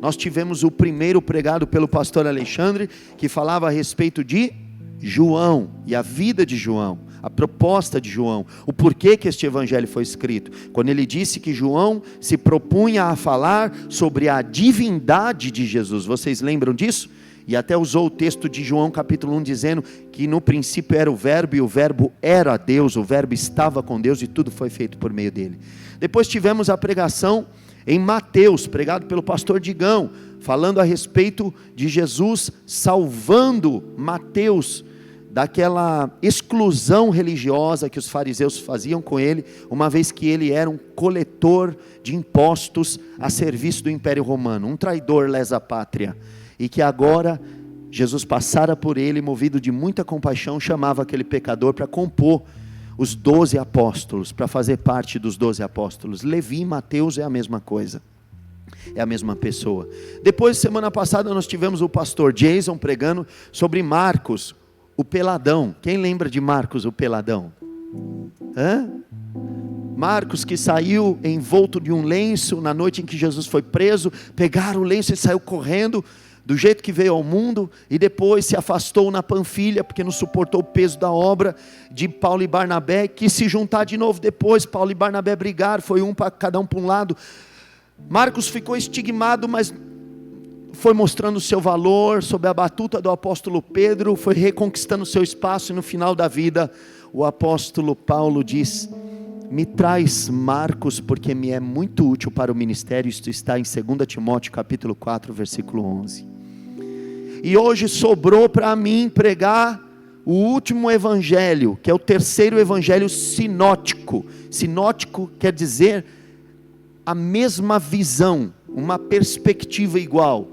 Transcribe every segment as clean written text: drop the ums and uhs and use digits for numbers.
Nós tivemos o primeiro pregado pelo pastor Alexandre, que falava a respeito de João, e a vida de João, a proposta de João, o porquê que este evangelho foi escrito, quando ele disse que João se propunha a falar sobre a divindade de Jesus. Vocês lembram disso? E até usou o texto de João capítulo 1 dizendo que no princípio era o verbo, e o verbo era Deus, o verbo estava com Deus, e tudo foi feito por meio dele. Depois tivemos a pregação em Mateus, pregado pelo pastor Digão, falando a respeito de Jesus salvando Mateus daquela exclusão religiosa que os fariseus faziam com ele, uma vez que ele era um coletor de impostos a serviço do Império Romano, um traidor lesa pátria, e que agora Jesus passara por ele, movido de muita compaixão, chamava aquele pecador para compor os 12 apóstolos, para fazer parte dos 12 apóstolos. Levi e Mateus é a mesma coisa, é a mesma pessoa. Depois, semana passada, nós tivemos o pastor Jason pregando sobre Marcos, o peladão. Quem lembra de Marcos, o peladão? Marcos, que saiu envolto de um lenço na noite em que Jesus foi preso, pegaram o lenço e saiu correndo, do jeito que veio ao mundo, e depois se afastou na Panfilha, porque não suportou o peso da obra de Paulo e Barnabé, quis se juntar de novo depois. Paulo e Barnabé brigaram, foi cada um para um lado. Marcos ficou estigmado, mas foi mostrando o seu valor, sob a batuta do apóstolo Pedro, foi reconquistando o seu espaço, e no final da vida, o apóstolo Paulo diz: me traz Marcos, porque me é muito útil para o ministério. Isto está em 2 Timóteo capítulo 4, versículo 11. E hoje sobrou para mim pregar o último evangelho, que é o terceiro evangelho sinótico. Sinótico quer dizer a mesma visão, uma perspectiva igual.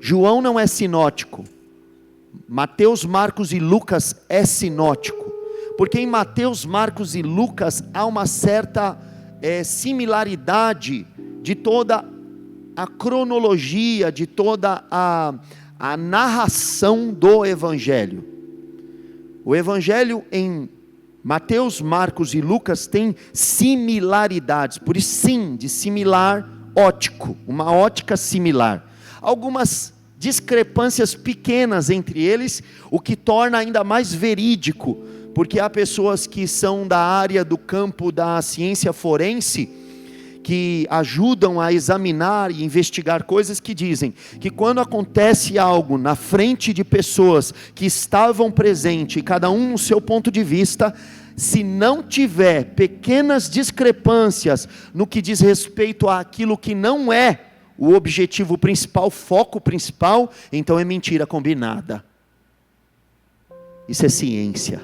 João não é sinótico, Mateus, Marcos e Lucas é sinótico, porque em Mateus, Marcos e Lucas há uma certa similaridade de toda a cronologia, de toda a narração do evangelho. O evangelho em Mateus, Marcos e Lucas tem similaridades, por isso sim, de similar ótico, uma ótica similar. Algumas discrepâncias pequenas entre eles, o que torna ainda mais verídico, porque há pessoas que são da área do campo da ciência forense, que ajudam a examinar e investigar coisas, que dizem que quando acontece algo na frente de pessoas que estavam presentes, cada um no seu ponto de vista, se não tiver pequenas discrepâncias no que diz respeito àquilo que não é o objetivo principal, foco principal, então é mentira combinada. Isso é ciência.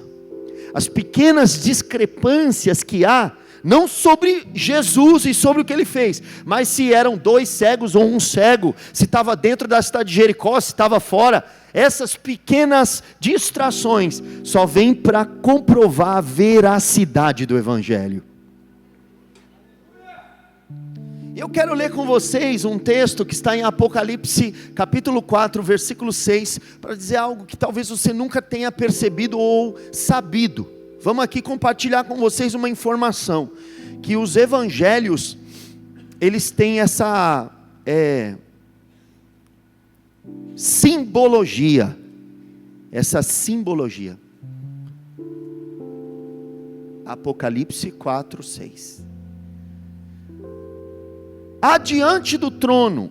As pequenas discrepâncias que há, não sobre Jesus e sobre o que ele fez, mas se eram 2 cegos ou 1 cego, se estava dentro da cidade de Jericó, se estava fora, essas pequenas distrações só vêm para comprovar a veracidade do evangelho. Eu quero ler com vocês um texto que está em Apocalipse capítulo 4, versículo 6, para dizer algo que talvez você nunca tenha percebido ou sabido. Vamos aqui compartilhar com vocês uma informação, que os evangelhos, eles têm essa simbologia, Apocalipse 4, 6. Adiante do trono,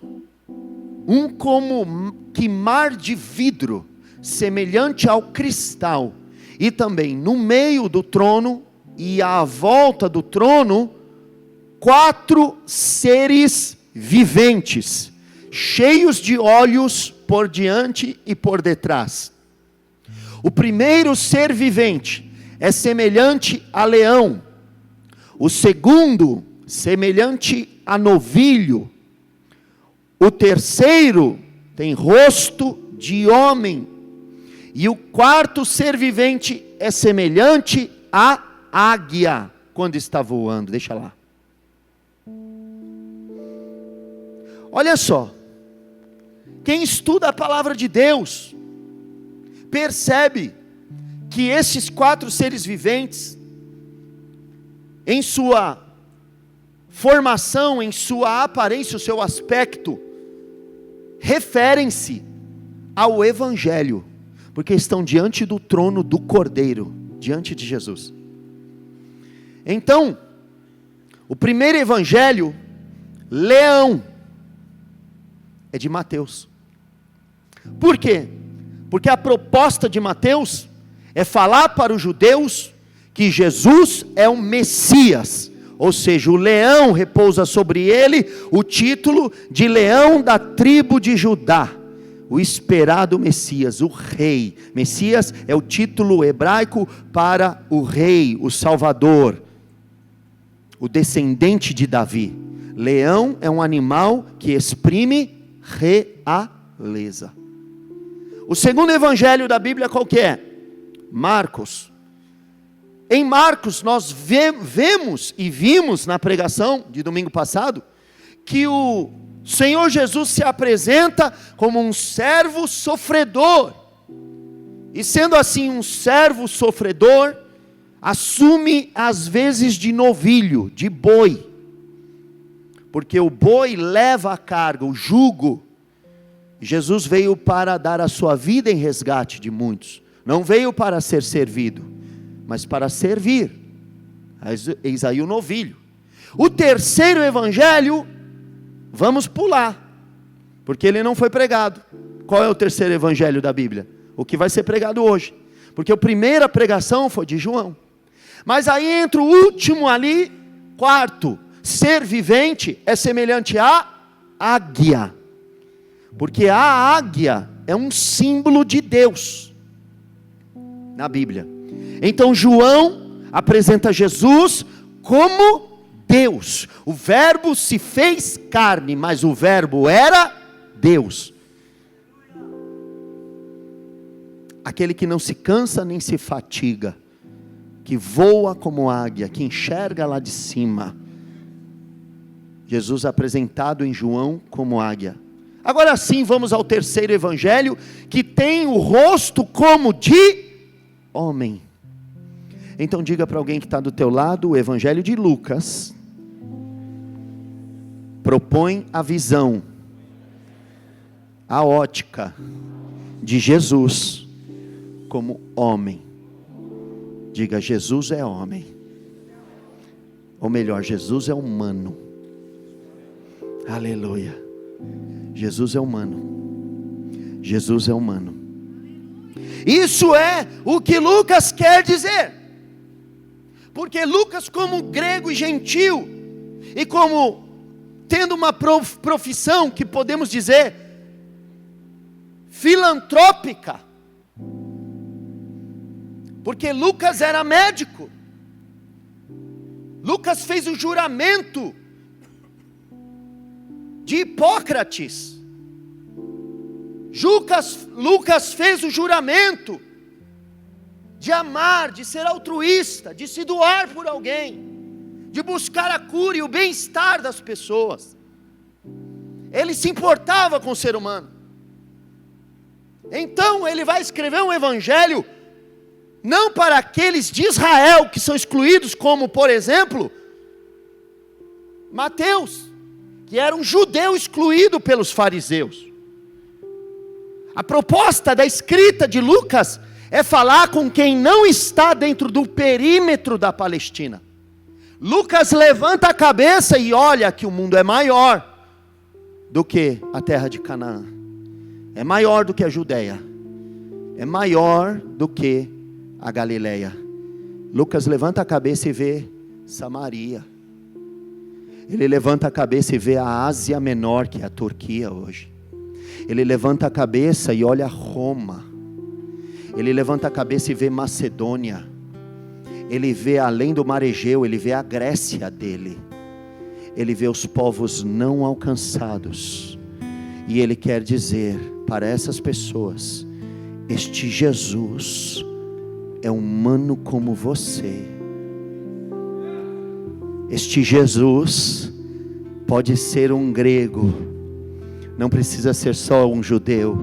como que mar de vidro, semelhante ao cristal, e também no meio do trono e à volta do trono, 4 seres viventes, cheios de olhos por diante e por detrás. O primeiro ser vivente é semelhante a leão, o segundo semelhante a novilho, o terceiro tem rosto de homem, e o quarto ser vivente é semelhante à águia, quando está voando. Deixa lá. Olha só, quem estuda a palavra de Deus, percebe que esses 4 seres viventes, em sua formação, em sua aparência, o seu aspecto, referem-se ao Evangelho, porque estão diante do trono do Cordeiro, diante de Jesus. Então, o primeiro Evangelho, leão, é de Mateus. Por quê? Porque a proposta de Mateus é falar para os judeus que Jesus é o Messias, ou seja, o leão repousa sobre ele o título de leão da tribo de Judá, o esperado Messias, o rei. Messias é o título hebraico para o rei, o Salvador, o descendente de Davi. Leão é um animal que exprime realeza. O segundo evangelho da Bíblia qual que é? Marcos. Em Marcos nós vemos e vimos na pregação de domingo passado, que o Senhor Jesus se apresenta como um servo sofredor, e sendo assim um servo sofredor, assume as vezes de novilho, de boi, porque o boi leva a carga, o jugo. Jesus veio para dar a sua vida em resgate de muitos, não veio para ser servido, mas para servir. Eis aí o novilho. O terceiro evangelho, vamos pular, porque ele não foi pregado. Qual é o terceiro evangelho da Bíblia? O que vai ser pregado hoje, porque a primeira pregação foi de João. Mas aí entra o último ali, quarto. Ser vivente é semelhante à águia, porque a águia é um símbolo de Deus na Bíblia. Então João apresenta Jesus como Deus. O verbo se fez carne, mas o verbo era Deus. Aquele que não se cansa nem se fatiga, que voa como águia, que enxerga lá de cima. Jesus apresentado em João como águia. Agora sim, vamos ao terceiro evangelho, que tem o rosto como de homem. Então diga para alguém que está do teu lado, o evangelho de Lucas propõe a visão, a ótica de Jesus como homem. Diga, Jesus é homem. Ou melhor, Jesus é humano. Aleluia. Jesus é humano. Jesus é humano. Isso é o que Lucas quer dizer. Porque Lucas, como grego e gentil, e como tendo uma profissão que podemos dizer filantrópica, porque Lucas era médico, Lucas fez o juramento de Hipócrates, Lucas fez o juramento de amar, de ser altruísta, de se doar por alguém, de buscar a cura e o bem-estar das pessoas. Ele se importava com o ser humano. Então ele vai escrever um evangelho não para aqueles de Israel que são excluídos, como por exemplo Mateus, que era um judeu excluído pelos fariseus. A proposta da escrita de Lucas é falar com quem não está dentro do perímetro da Palestina. Lucas levanta a cabeça e olha que o mundo é maior do que a terra de Canaã, é maior do que a Judeia, é maior do que a Galileia. Lucas levanta a cabeça e vê Samaria. Ele levanta a cabeça e vê a Ásia Menor, que é a Turquia hoje. Ele levanta a cabeça e olha Roma. Ele levanta a cabeça e vê Macedônia. Ele vê além do mar Egeu, ele vê a Grécia dele. Ele vê os povos não alcançados. E ele quer dizer para essas pessoas: este Jesus é humano como você. Este Jesus pode ser um grego, não precisa ser só um judeu.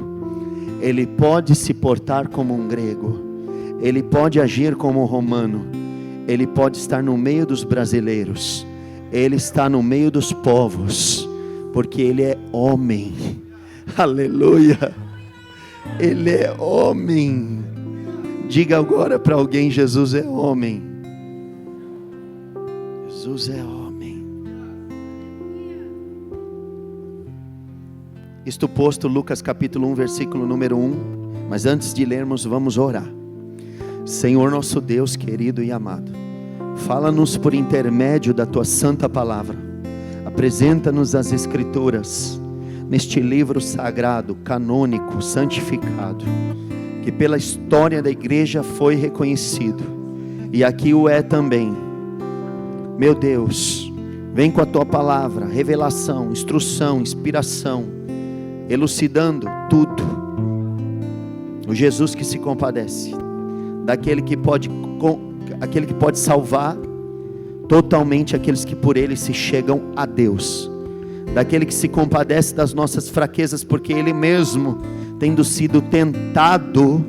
Ele pode se portar como um grego, ele pode agir como um romano, ele pode estar no meio dos brasileiros, ele está no meio dos povos, porque ele é homem, Aleluia. Ele é homem. Diga agora para alguém: Jesus é homem. Jesus é homem. Isto posto, Lucas capítulo 1, versículo número 1. Mas antes de lermos, vamos orar. Senhor nosso Deus querido e amado, fala-nos por intermédio da Tua santa palavra. Apresenta-nos as Escrituras, neste livro sagrado, canônico, santificado, que pela história da igreja foi reconhecido, e aqui o é também. Meu Deus, vem com a Tua palavra, revelação, instrução, inspiração, elucidando tudo. O Jesus que se compadece, daquele que pode, aquele que pode salvar totalmente aqueles que por Ele se chegam a Deus, daquele que se compadece das nossas fraquezas, porque Ele mesmo, tendo sido tentado,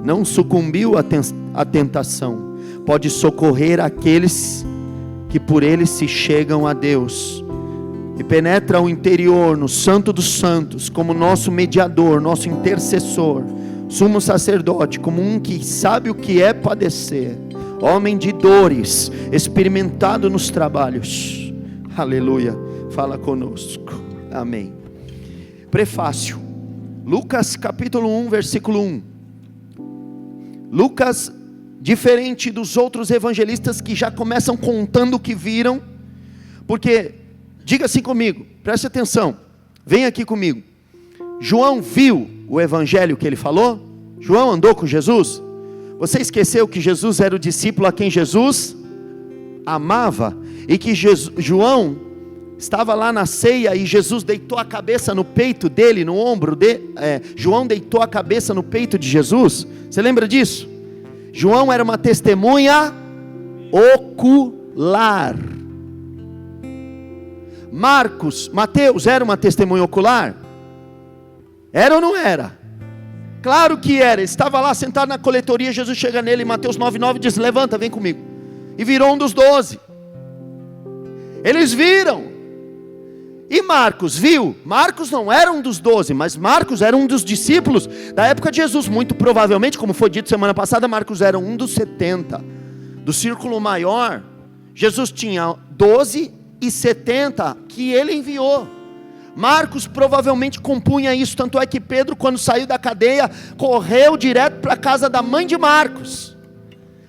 não sucumbiu à tentação, pode socorrer aqueles que por Ele se chegam a Deus, e penetra ao interior, no santo dos santos, como nosso mediador, nosso intercessor, sumo sacerdote, como um que sabe o que é padecer, homem de dores, experimentado nos trabalhos. Aleluia. Fala conosco. Amém. Prefácio. Lucas capítulo 1, versículo 1. Lucas, diferente dos outros evangelistas que já começam contando o que viram, porque, diga assim comigo, preste atenção, vem aqui comigo. João viu o evangelho que ele falou? João andou com Jesus? Você esqueceu que Jesus era o discípulo a quem Jesus amava? E que João estava lá na ceia e Jesus deitou a cabeça no peito dele, no ombro dele. João deitou a cabeça no peito de Jesus. Você lembra disso? João era uma testemunha ocular. Mateus era uma testemunha ocular? Era ou não era? Claro que era. Ele estava lá sentado na coletoria, Jesus chega nele, Mateus 9,9 diz: levanta, vem comigo. E virou um dos 12. Eles viram. E Marcos viu? Marcos não era um dos 12, mas Marcos era um dos discípulos da época de Jesus. Muito provavelmente, como foi dito semana passada, Marcos era um dos 70. Do círculo maior, Jesus tinha 12 e 70 que ele enviou. Marcos provavelmente compunha isso, tanto é que Pedro, quando saiu da cadeia, correu direto para a casa da mãe de Marcos.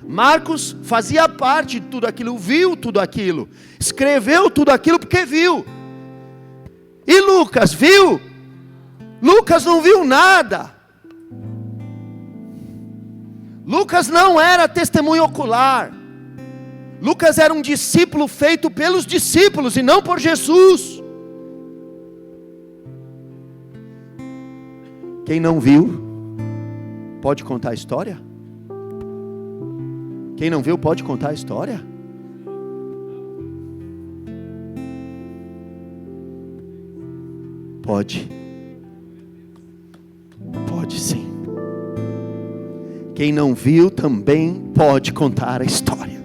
Marcos fazia parte de tudo aquilo, viu tudo aquilo, escreveu tudo aquilo porque viu. E Lucas viu? Lucas não viu nada. Lucas não era testemunho ocular. Lucas era um discípulo feito pelos discípulos e não por Jesus. Quem não viu, pode contar a história? Quem não viu, pode contar a história? Pode. Pode sim. Quem não viu também pode contar a história.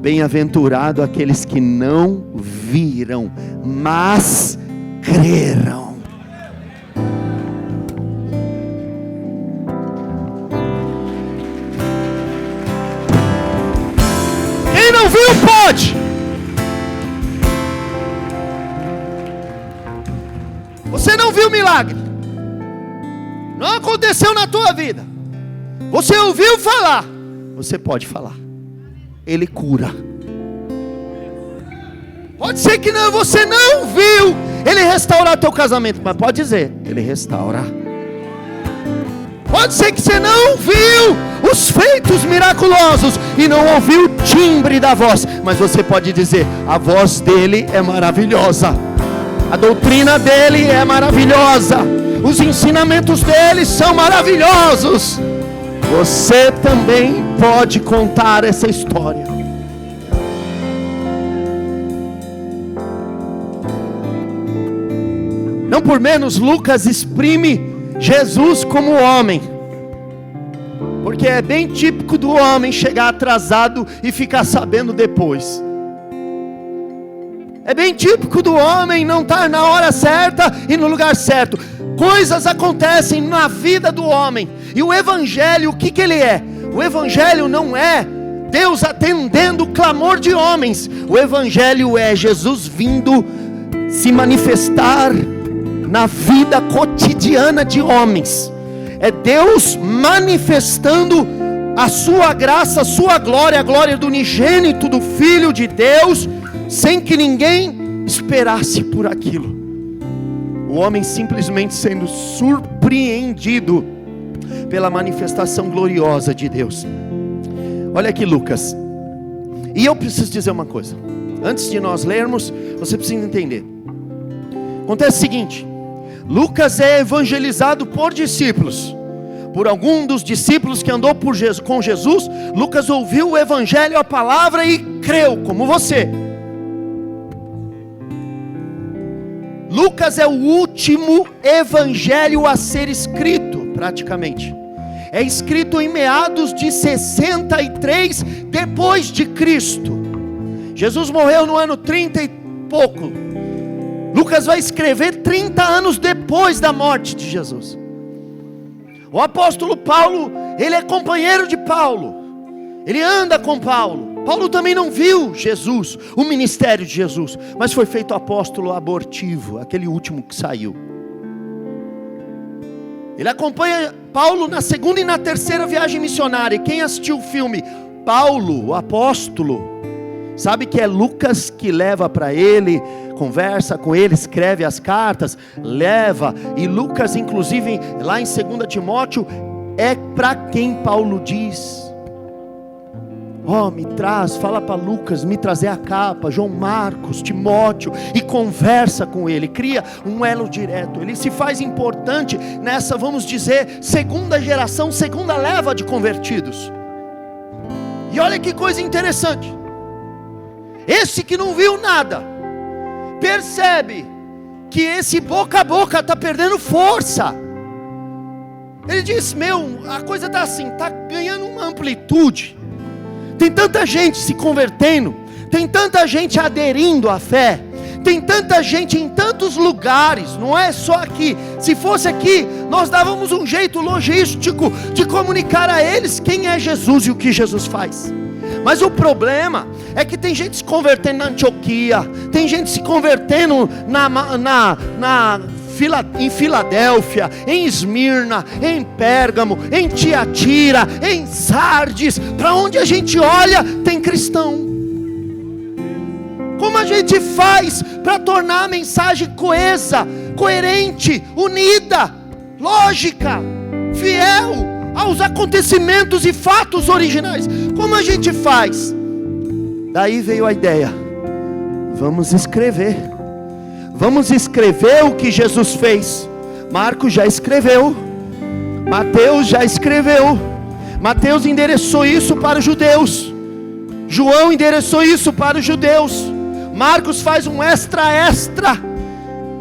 Bem-aventurado aqueles que não viram, mas creram. Quem não viu pode. Você não viu milagre, não aconteceu na tua vida, você ouviu falar, você pode falar. Ele cura. Pode ser que não, você não viu Ele restaurar teu casamento, mas pode dizer, Ele restaura. Pode ser que você não viu os feitos miraculosos e não ouviu o timbre da voz, mas você pode dizer, a voz dele é maravilhosa, a doutrina dele é maravilhosa, os ensinamentos dele são maravilhosos. Você também pode contar essa história. Não por menos, Lucas exprime Jesus como homem, porque é bem típico do homem chegar atrasado e ficar sabendo depois. É bem típico do homem não estar na hora certa e no lugar certo. Coisas acontecem na vida do homem. E o evangelho, o que ele é? O evangelho não é Deus atendendo o clamor de homens. O evangelho é Jesus vindo se manifestar na vida cotidiana de homens. É Deus manifestando a sua graça, a sua glória, a glória do unigênito do Filho de Deus, sem que ninguém esperasse por aquilo. O homem simplesmente sendo surpreendido pela manifestação gloriosa de Deus. Olha aqui Lucas. E eu preciso dizer uma coisa. Antes de nós lermos, você precisa entender. Acontece o seguinte: Lucas é evangelizado por discípulos. Por algum dos discípulos que andou com Jesus, Lucas ouviu o evangelho, a palavra e creu, como você. Lucas é o último evangelho a ser escrito, praticamente. É escrito em meados de 63 depois de Cristo. Jesus morreu no ano 30 e pouco. Lucas vai escrever 30 anos depois da morte de Jesus. O apóstolo Paulo, ele é companheiro de Paulo. Ele anda com Paulo. Paulo também não viu Jesus, o ministério de Jesus, mas foi feito apóstolo abortivo, aquele último que saiu. Ele acompanha Paulo na segunda e na terceira viagem missionária. E quem assistiu o filme Paulo, o apóstolo, sabe que é Lucas que leva para ele, conversa com ele, escreve as cartas, leva. E Lucas, inclusive, lá em 2 Timóteo, é para quem Paulo diz: me traz, fala para Lucas me trazer a capa, João Marcos, Timóteo, e conversa com ele, cria um elo direto. Ele se faz importante nessa, vamos dizer, segunda geração, segunda leva de convertidos. E olha que coisa interessante, esse que não viu nada, percebe que esse boca a boca está perdendo força. Ele diz: a coisa está assim, está ganhando uma amplitude. Tem tanta gente se convertendo, tem tanta gente aderindo à fé, tem tanta gente em tantos lugares, não é só aqui. Se fosse aqui, nós dávamos um jeito logístico de comunicar a eles quem é Jesus e o que Jesus faz. Mas o problema é que tem gente se convertendo na Antioquia, tem gente se convertendo em Filadélfia, em Esmirna, em Pérgamo, em Tiatira, em Sardes. Para onde a gente olha tem cristão. Como a gente faz para tornar a mensagem coesa, coerente, unida, lógica, fiel aos acontecimentos e fatos originais? Como a gente faz? Daí veio a ideia: vamos escrever o que Jesus fez. Marcos já escreveu, Mateus já escreveu. Mateus endereçou isso para os judeus, João endereçou isso para os judeus, Marcos faz um extra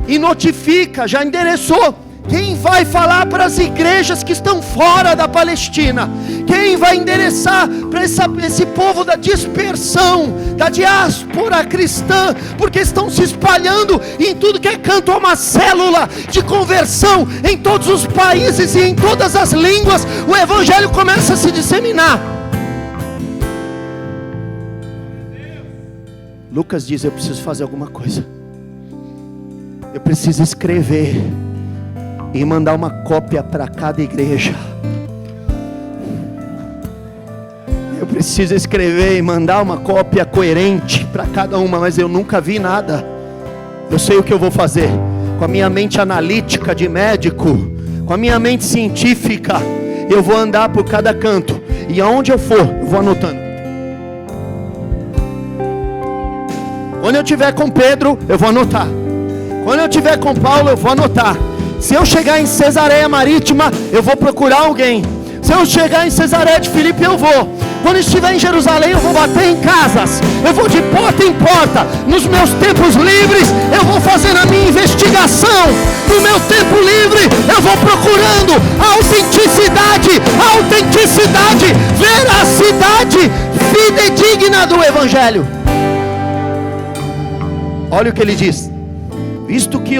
e notifica, já endereçou. Quem vai falar para as igrejas que estão fora da Palestina? Quem vai endereçar para esse povo da dispersão, da diáspora cristã? Porque estão se espalhando em tudo que é canto, uma célula de conversão em todos os países e em todas as línguas. O evangelho começa a se disseminar. Lucas diz: eu preciso fazer alguma coisa. Eu preciso escrever e mandar uma cópia para cada igreja. Eu preciso escrever e mandar uma cópia coerente para cada uma, mas eu nunca vi nada. Eu sei o que eu vou fazer. Com a minha mente analítica de médico, com a minha mente científica, eu vou andar por cada canto, e aonde eu for, eu vou anotando. Quando eu estiver com Pedro, eu vou anotar. Quando eu estiver com Paulo, eu vou anotar. Se eu chegar em Cesareia Marítima, eu vou procurar alguém. Se eu chegar em Cesareia de Filipe, eu vou. Quando estiver em Jerusalém, eu vou bater em casas. Eu vou de porta em porta. Nos meus tempos livres, eu vou fazendo a minha investigação. No meu tempo livre, eu vou procurando a autenticidade, veracidade fidedigna do Evangelho. Olha o que ele diz: visto que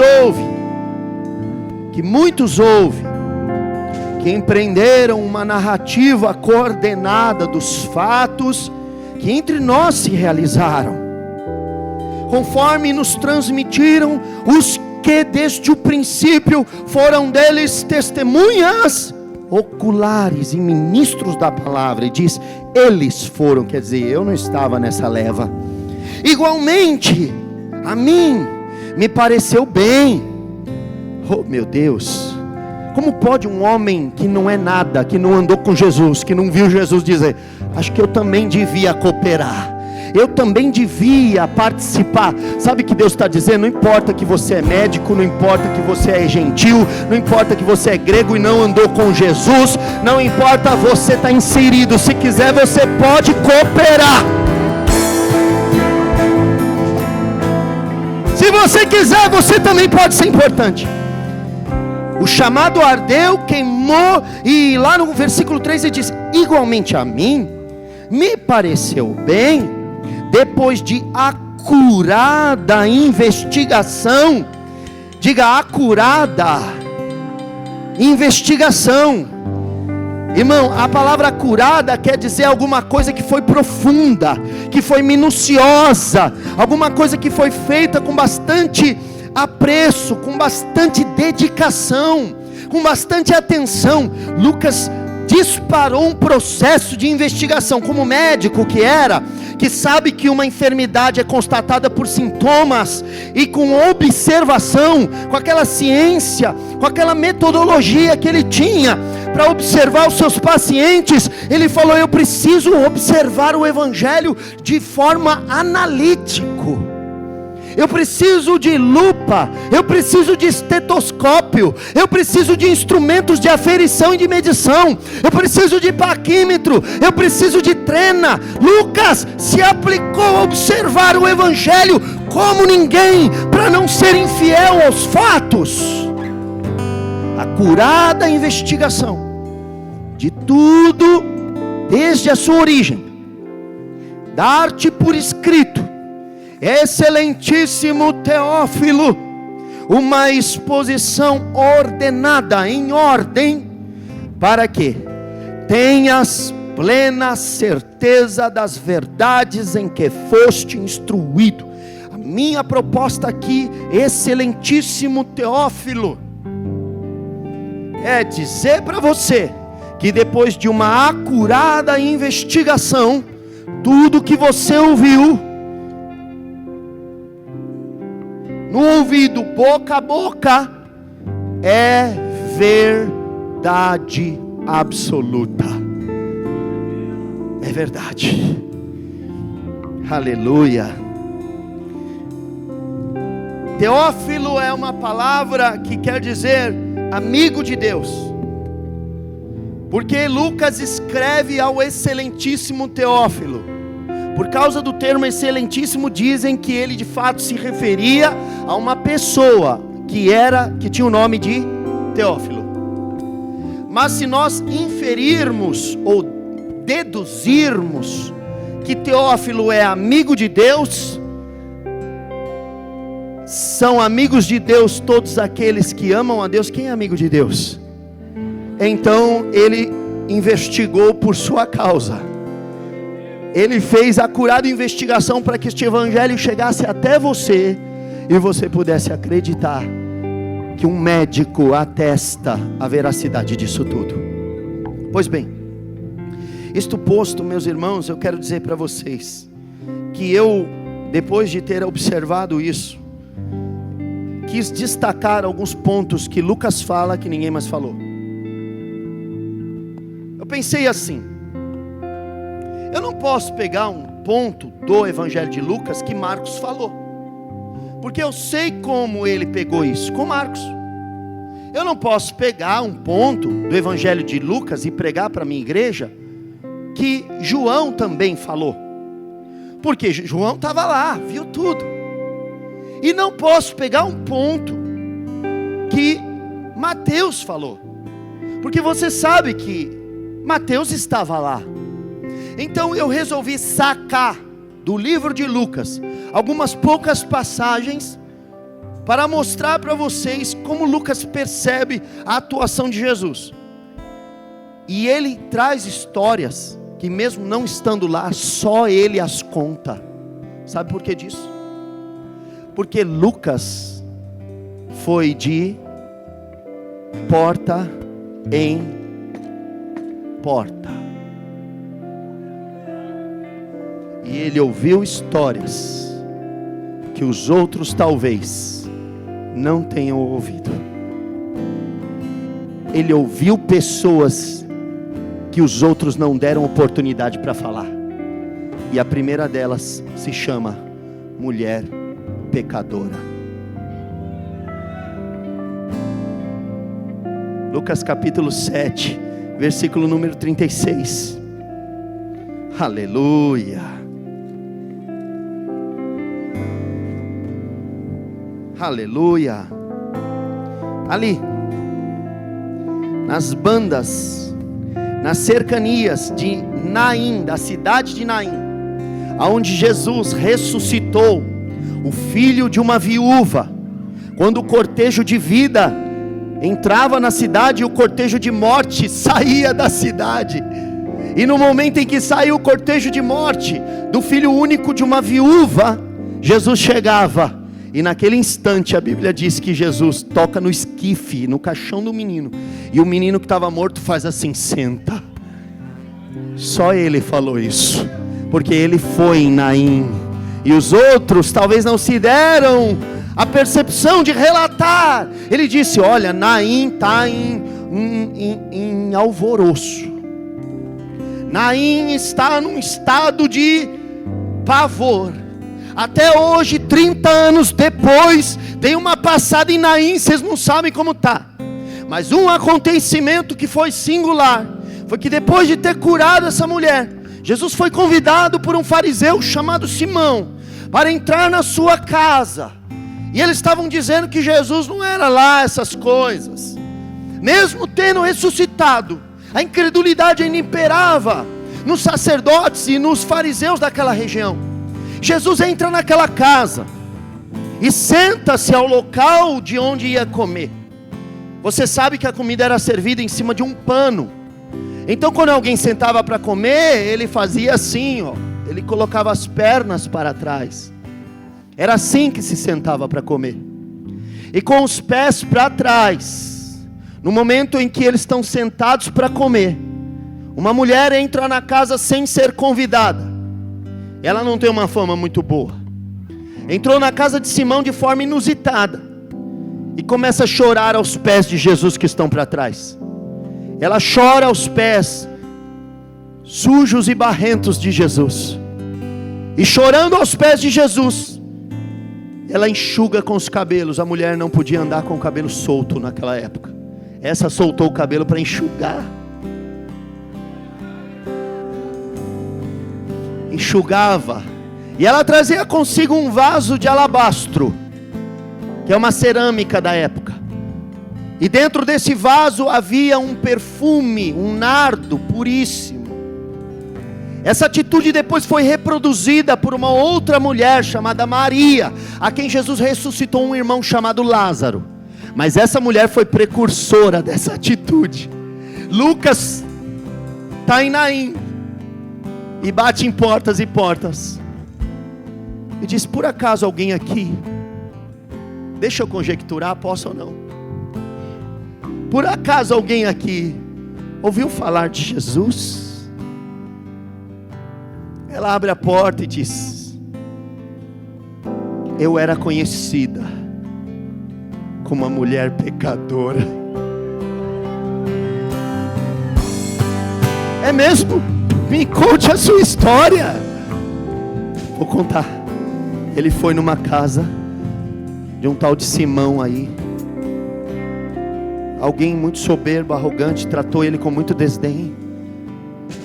muitos ouvem, que empreenderam uma narrativa coordenada dos fatos que entre nós se realizaram, conforme nos transmitiram os que desde o princípio foram deles testemunhas oculares e ministros da palavra. E diz, eles foram, quer dizer, eu não estava nessa leva. Igualmente, a mim me pareceu bem. Oh meu Deus, como pode um homem que não é nada, que não andou com Jesus, que não viu Jesus, dizer, acho que eu também devia cooperar, eu também devia participar? Sabe o que Deus está dizendo? Não importa que você é médico, não importa que você é gentil, não importa que você é grego e não andou com Jesus, não importa, você está inserido. Se quiser você pode cooperar. Se você quiser, você também pode ser importante. O chamado ardeu, queimou, e lá no versículo 3 ele diz, igualmente a mim me pareceu bem, depois de acurada investigação, diga acurada investigação. Irmão, a palavra acurada quer dizer alguma coisa que foi profunda, que foi minuciosa, alguma coisa que foi feita com bastante apreço, com bastante dedicação, com bastante atenção. Lucas disparou um processo de investigação, como médico que era, que sabe que uma enfermidade é constatada por sintomas, e com observação, com aquela ciência, com aquela metodologia que ele tinha para observar os seus pacientes, ele falou, eu preciso observar o evangelho de forma analítica. Eu preciso de lupa, eu preciso de estetoscópio, eu preciso de instrumentos de aferição e de medição, eu preciso de paquímetro, eu preciso de trena. Lucas se aplicou a observar o evangelho como ninguém, para não ser infiel aos fatos. Acurada investigação de tudo, desde a sua origem, dar-te por escrito, excelentíssimo Teófilo, uma exposição ordenada, em ordem, para que tenhas plena certeza das verdades em que foste instruído. A minha proposta aqui, excelentíssimo Teófilo, é dizer para você, que depois de uma acurada investigação, tudo que você ouviu, no ouvido, boca a boca, é verdade absoluta. É verdade. Aleluia. Teófilo é uma palavra que quer dizer amigo de Deus, porque Lucas escreve ao excelentíssimo Teófilo. Por causa do termo excelentíssimo, dizem que ele de fato se referia a uma pessoa que tinha o nome de Teófilo. Mas se nós inferirmos ou deduzirmos que Teófilo é amigo de Deus, são amigos de Deus todos aqueles que amam a Deus. Quem é amigo de Deus? Então ele investigou por sua causa. Ele fez a acurada investigação para que este evangelho chegasse até você, e você pudesse acreditar que um médico atesta a veracidade disso tudo. Pois bem, isto posto, meus irmãos, eu quero dizer para vocês, que eu, depois de ter observado isso, quis destacar alguns pontos que Lucas fala que ninguém mais falou. Eu pensei assim, eu não posso pegar um ponto do evangelho de Lucas que Marcos falou, porque eu sei como ele pegou isso com Marcos. Eu não posso pegar um ponto do evangelho de Lucas e pregar para a minha igreja que João também falou, porque João estava lá, viu tudo. E não posso pegar um ponto que Mateus falou, porque você sabe que Mateus estava lá. Então eu resolvi sacar do livro de Lucas algumas poucas passagens para mostrar para vocês como Lucas percebe a atuação de Jesus. E ele traz histórias que mesmo não estando lá, só ele as conta. Sabe por que disso? Porque Lucas foi de porta em porta. E ele ouviu histórias que os outros talvez não tenham ouvido. Ele ouviu pessoas que os outros não deram oportunidade para falar. E a primeira delas se chama mulher pecadora. Lucas capítulo 7, versículo número 36. Aleluia. Aleluia. Ali, nas bandas, nas cercanias de Naim, da cidade de Naim, aonde Jesus ressuscitou o filho de uma viúva, quando o cortejo de vida entrava na cidade, o cortejo de morte saía da cidade. E no momento em que saiu o cortejo de morte do filho único de uma viúva, Jesus chegava. E naquele instante a Bíblia diz que Jesus toca no esquife, no caixão do menino, e o menino que estava morto faz assim: senta. Só ele falou isso, porque ele foi em Naim, e os outros talvez não se deram a percepção de relatar. Ele disse: olha, Naim está em alvoroço, Naim está num estado de pavor. Até hoje, 30 anos depois, tem uma passada em Naim, vocês não sabem como está. Mas um acontecimento que foi singular, foi que depois de ter curado essa mulher, Jesus foi convidado por um fariseu chamado Simão, para entrar na sua casa. E eles estavam dizendo que Jesus não era lá essas coisas. Mesmo tendo ressuscitado, a incredulidade ainda imperava nos sacerdotes e nos fariseus daquela região. Jesus entra naquela casa e senta-se ao local de onde ia comer. Você sabe que a comida era servida em cima de um pano. Então quando alguém sentava para comer, ele fazia assim, ó, ele colocava as pernas para trás. Era assim que se sentava para comer. E com os pés para trás, no momento em que eles estão sentados para comer, uma mulher entra na casa sem ser convidada. Ela não tem uma fama muito boa. Entrou na casa de Simão de forma inusitada e começa a chorar aos pés de Jesus que estão para trás. Ela chora aos pés sujos e barrentos de Jesus. E chorando aos pés de Jesus, ela enxuga com os cabelos. A mulher não podia andar com o cabelo solto naquela época. Essa soltou o cabelo para enxugar. Enxugava. E ela trazia consigo um vaso de alabastro, que é uma cerâmica da época. E dentro desse vaso havia um perfume, um nardo puríssimo. Essa atitude depois foi reproduzida por uma outra mulher chamada Maria, a quem Jesus ressuscitou um irmão chamado Lázaro. Mas essa mulher foi precursora dessa atitude. Lucas está em Naim e bate em portas e portas e diz: por acaso alguém aqui, deixa eu conjecturar, posso ou não, por acaso alguém aqui ouviu falar de Jesus? Ela abre a porta e diz: eu era conhecida como uma mulher pecadora. É mesmo? Me conte a sua história. Vou contar. Ele foi numa casa de um tal de Simão aí. Alguém muito soberbo, arrogante, tratou ele com muito desdém.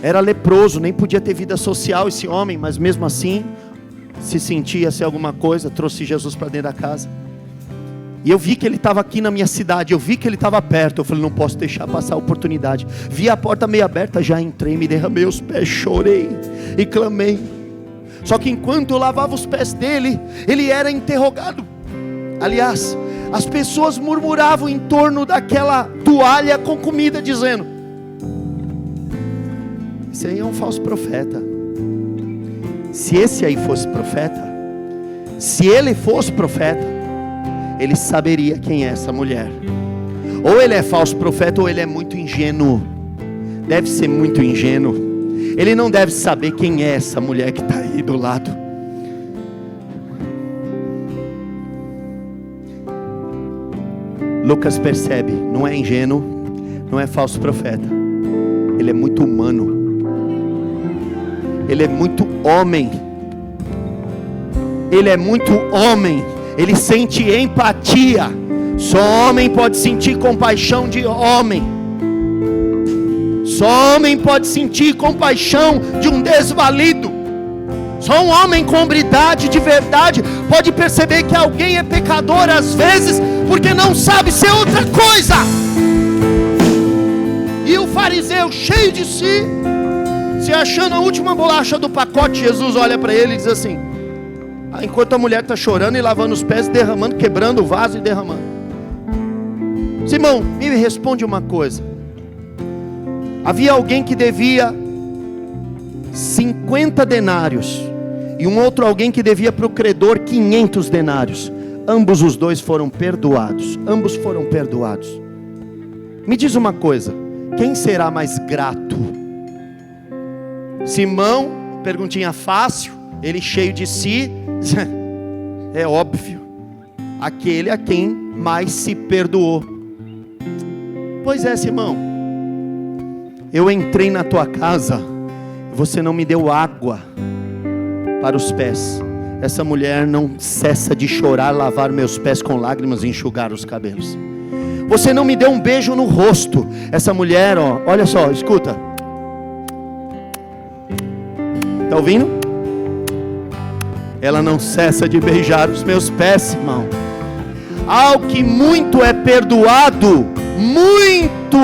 Era leproso, nem podia ter vida social esse homem, mas mesmo assim se sentia ser alguma coisa. Trouxe Jesus para dentro da casa. E eu vi que ele estava aqui na minha cidade, eu vi que ele estava perto. Eu falei: não posso deixar passar a oportunidade. Vi a porta meio aberta, já entrei, me derramei aos pés, chorei e clamei: Só que enquanto eu lavava os pés dele, ele era interrogado. Aliás, as pessoas murmuravam em torno daquela toalha com comida, dizendo: esse aí é um falso profeta. Se esse aí fosse profeta, se ele fosse profeta, ele saberia quem é essa mulher. Ou ele é falso profeta, ou ele é muito ingênuo. Deve ser muito ingênuo. Ele não deve saber quem é essa mulher que está aí do lado. Lucas percebe, não é ingênuo, não é falso profeta. Ele é muito humano. Ele é muito homem. Ele é muito homem. Ele sente empatia. Só homem pode sentir compaixão de homem. Só homem pode sentir compaixão de um desvalido. Só um homem com hombridade de verdade pode perceber que alguém é pecador às vezes, porque não sabe ser outra coisa. E o fariseu, cheio de si, se achando a última bolacha do pacote, Jesus olha para ele e diz assim: enquanto a mulher está chorando e lavando os pés, derramando, quebrando o vaso e derramando. Simão, me responde uma coisa. Havia alguém que devia 50 denários e um outro alguém que devia para o credor 500 denários. Ambos os dois foram perdoados. Ambos foram perdoados. Me diz uma coisa: quem será mais grato? Simão, perguntinha fácil, ele cheio de si, é óbvio, aquele a quem mais se perdoou. Pois é, Simão, eu entrei na tua casa, você não me deu água para os pés. Essa mulher não cessa de chorar, lavar meus pés com lágrimas e enxugar os cabelos. Você não me deu um beijo no rosto. Essa mulher, ó, olha só, escuta. Está ouvindo? Ela não cessa de beijar os meus pés, irmão. Ao que muito é perdoado, muito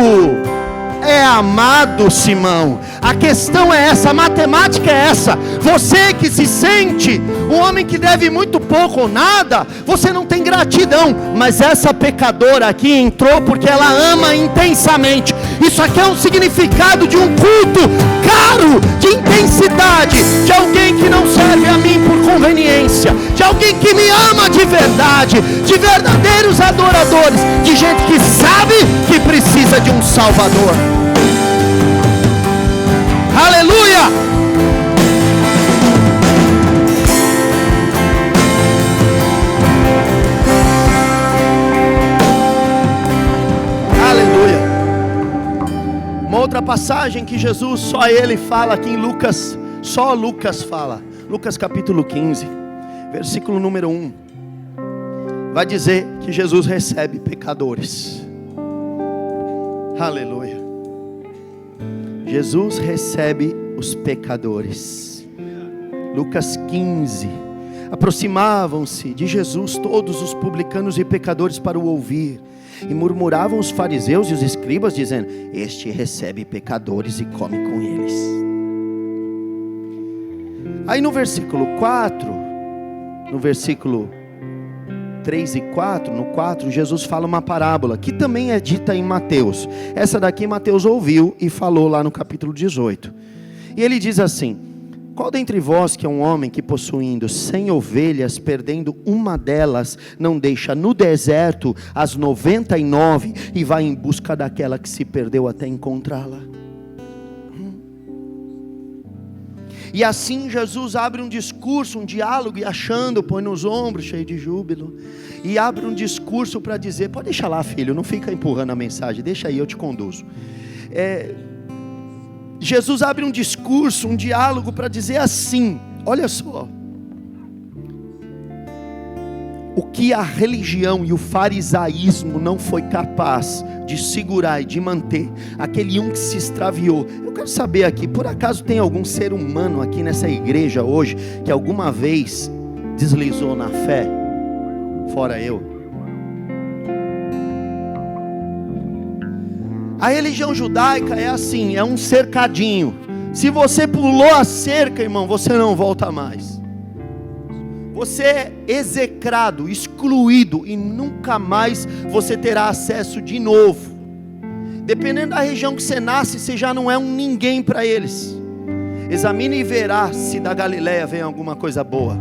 é amado, Simão. A questão é essa, a matemática é essa. Você que se sente um homem que deve muito pouco ou nada, você não tem gratidão. Mas essa pecadora aqui entrou porque ela ama intensamente. Isso aqui é um significado de um culto caro, de intensidade, de alguém que não serve a mim por conveniência, de alguém que me ama de verdade, de verdadeiros adoradores, de gente que sabe que precisa de um Salvador. Aleluia! Aleluia! Uma outra passagem que Jesus, só ele fala aqui em Lucas, só Lucas fala, Lucas capítulo 15, versículo número 1, vai dizer que Jesus recebe pecadores. Aleluia! Jesus recebe os pecadores. Lucas 15. Aproximavam-se de Jesus todos os publicanos e pecadores para o ouvir, e murmuravam os fariseus e os escribas, dizendo: este recebe pecadores e come com eles. Aí no versículo 4, no versículo 3 e 4, no 4, Jesus fala uma parábola, que também é dita em Mateus. Essa daqui Mateus ouviu e falou lá no capítulo 18. E ele diz assim: qual dentre vós que é um homem que possuindo 100 ovelhas, perdendo uma delas, não deixa no deserto as 99 e vai em busca daquela que se perdeu até encontrá-la? E assim Jesus abre um discurso, um diálogo, e achando, põe nos ombros, cheio de júbilo, e abre um discurso para dizer: pode deixar lá, filho, não fica empurrando a mensagem, deixa aí, eu te conduzo. Jesus abre um discurso, um diálogo para dizer assim: olha só, o que a religião e o farisaísmo não foi capaz de segurar e de manter, aquele um que se extraviou. Eu quero saber aqui, por acaso tem algum ser humano aqui nessa igreja hoje que alguma vez deslizou na fé? Fora eu. A religião judaica é assim, é um cercadinho. Se você pulou a cerca, irmão, você não volta mais. você é execrado, excluído, e nunca mais você terá acesso de novo. Dependendo da região que você nasce, você já não é um ninguém para eles. Examine e verá se da Galileia vem alguma coisa boa,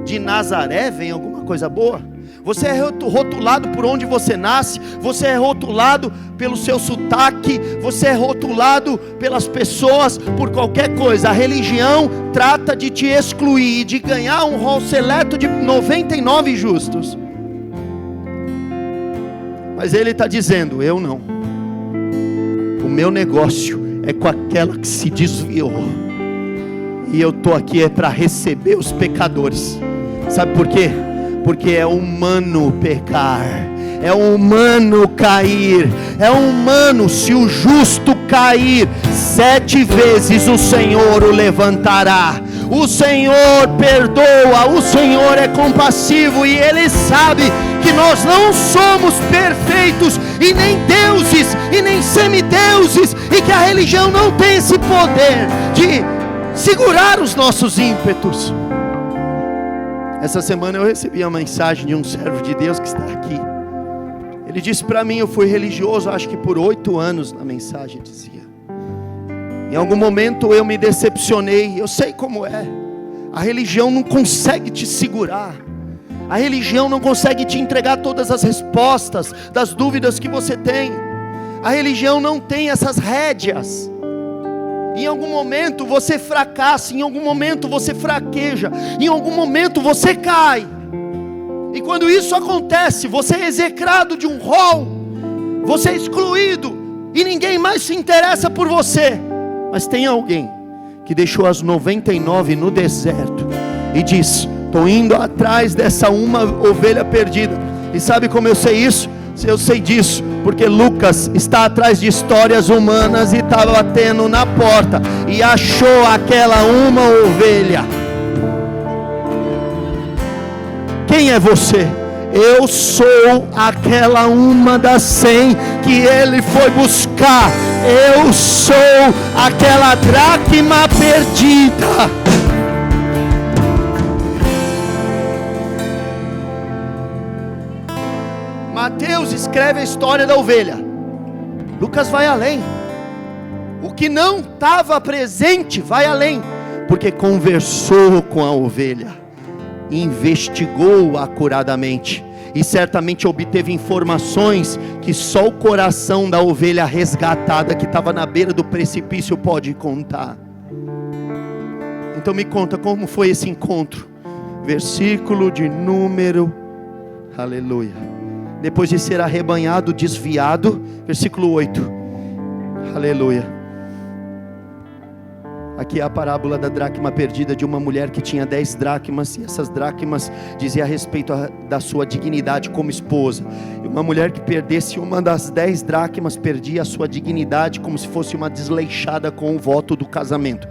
de Nazaré vem alguma coisa boa. Você é rotulado por onde você nasce, você é rotulado pelo seu sotaque, você é rotulado pelas pessoas, por qualquer coisa. A religião trata de te excluir, de ganhar um rol seleto de 99 justos. Mas ele está dizendo, eu não. O meu negócio é com aquela que se desviou. E eu estou aqui para receber os pecadores. Sabe por quê? Porque é humano pecar, é humano cair, é humano. Se o justo cair 7 vezes, o Senhor o levantará. O Senhor perdoa, o Senhor é compassivo, e Ele sabe que nós não somos perfeitos, e nem deuses, e nem semideuses, e que a religião não tem esse poder de segurar os nossos ímpetos. Essa semana eu recebi a mensagem de um servo de Deus que está aqui. Ele disse para mim, eu fui religioso acho que por 8 anos, na mensagem dizia. Em algum momento eu me decepcionei, eu sei como é. A religião não consegue te segurar. A religião não consegue te entregar todas as respostas das dúvidas que você tem. A religião não tem essas rédeas. Em algum momento você fracassa, em algum momento você fraqueja, em algum momento você cai. E quando isso acontece, você é execrado de um rol, você é excluído, e ninguém mais se interessa por você. Mas tem alguém que deixou as 99 no deserto e diz, estou indo atrás dessa uma ovelha perdida. E sabe como eu sei isso? Eu sei disso, porque Lucas está atrás de histórias humanas e estava batendo na porta e achou aquela uma ovelha. Quem é você? Eu sou aquela uma das 100 que ele foi buscar. Eu sou aquela dracma perdida. Mateus escreve a história da ovelha. Lucas vai além. O que não estava presente vai além, porque conversou com a ovelha, investigou acuradamente, e certamente obteve informações que só o coração da ovelha resgatada, que estava na beira do precipício, pode contar. Então me conta como foi esse encontro. Versículo de número, aleluia. Depois de ser arrebanhado, desviado, versículo 8, aleluia. Aqui é a parábola da dracma perdida, de uma mulher que tinha 10 dracmas, e essas dracmas diziam a respeito da sua dignidade como esposa. E uma mulher que perdesse uma das 10 dracmas, perdia a sua dignidade, como se fosse uma desleixada com o voto do casamento.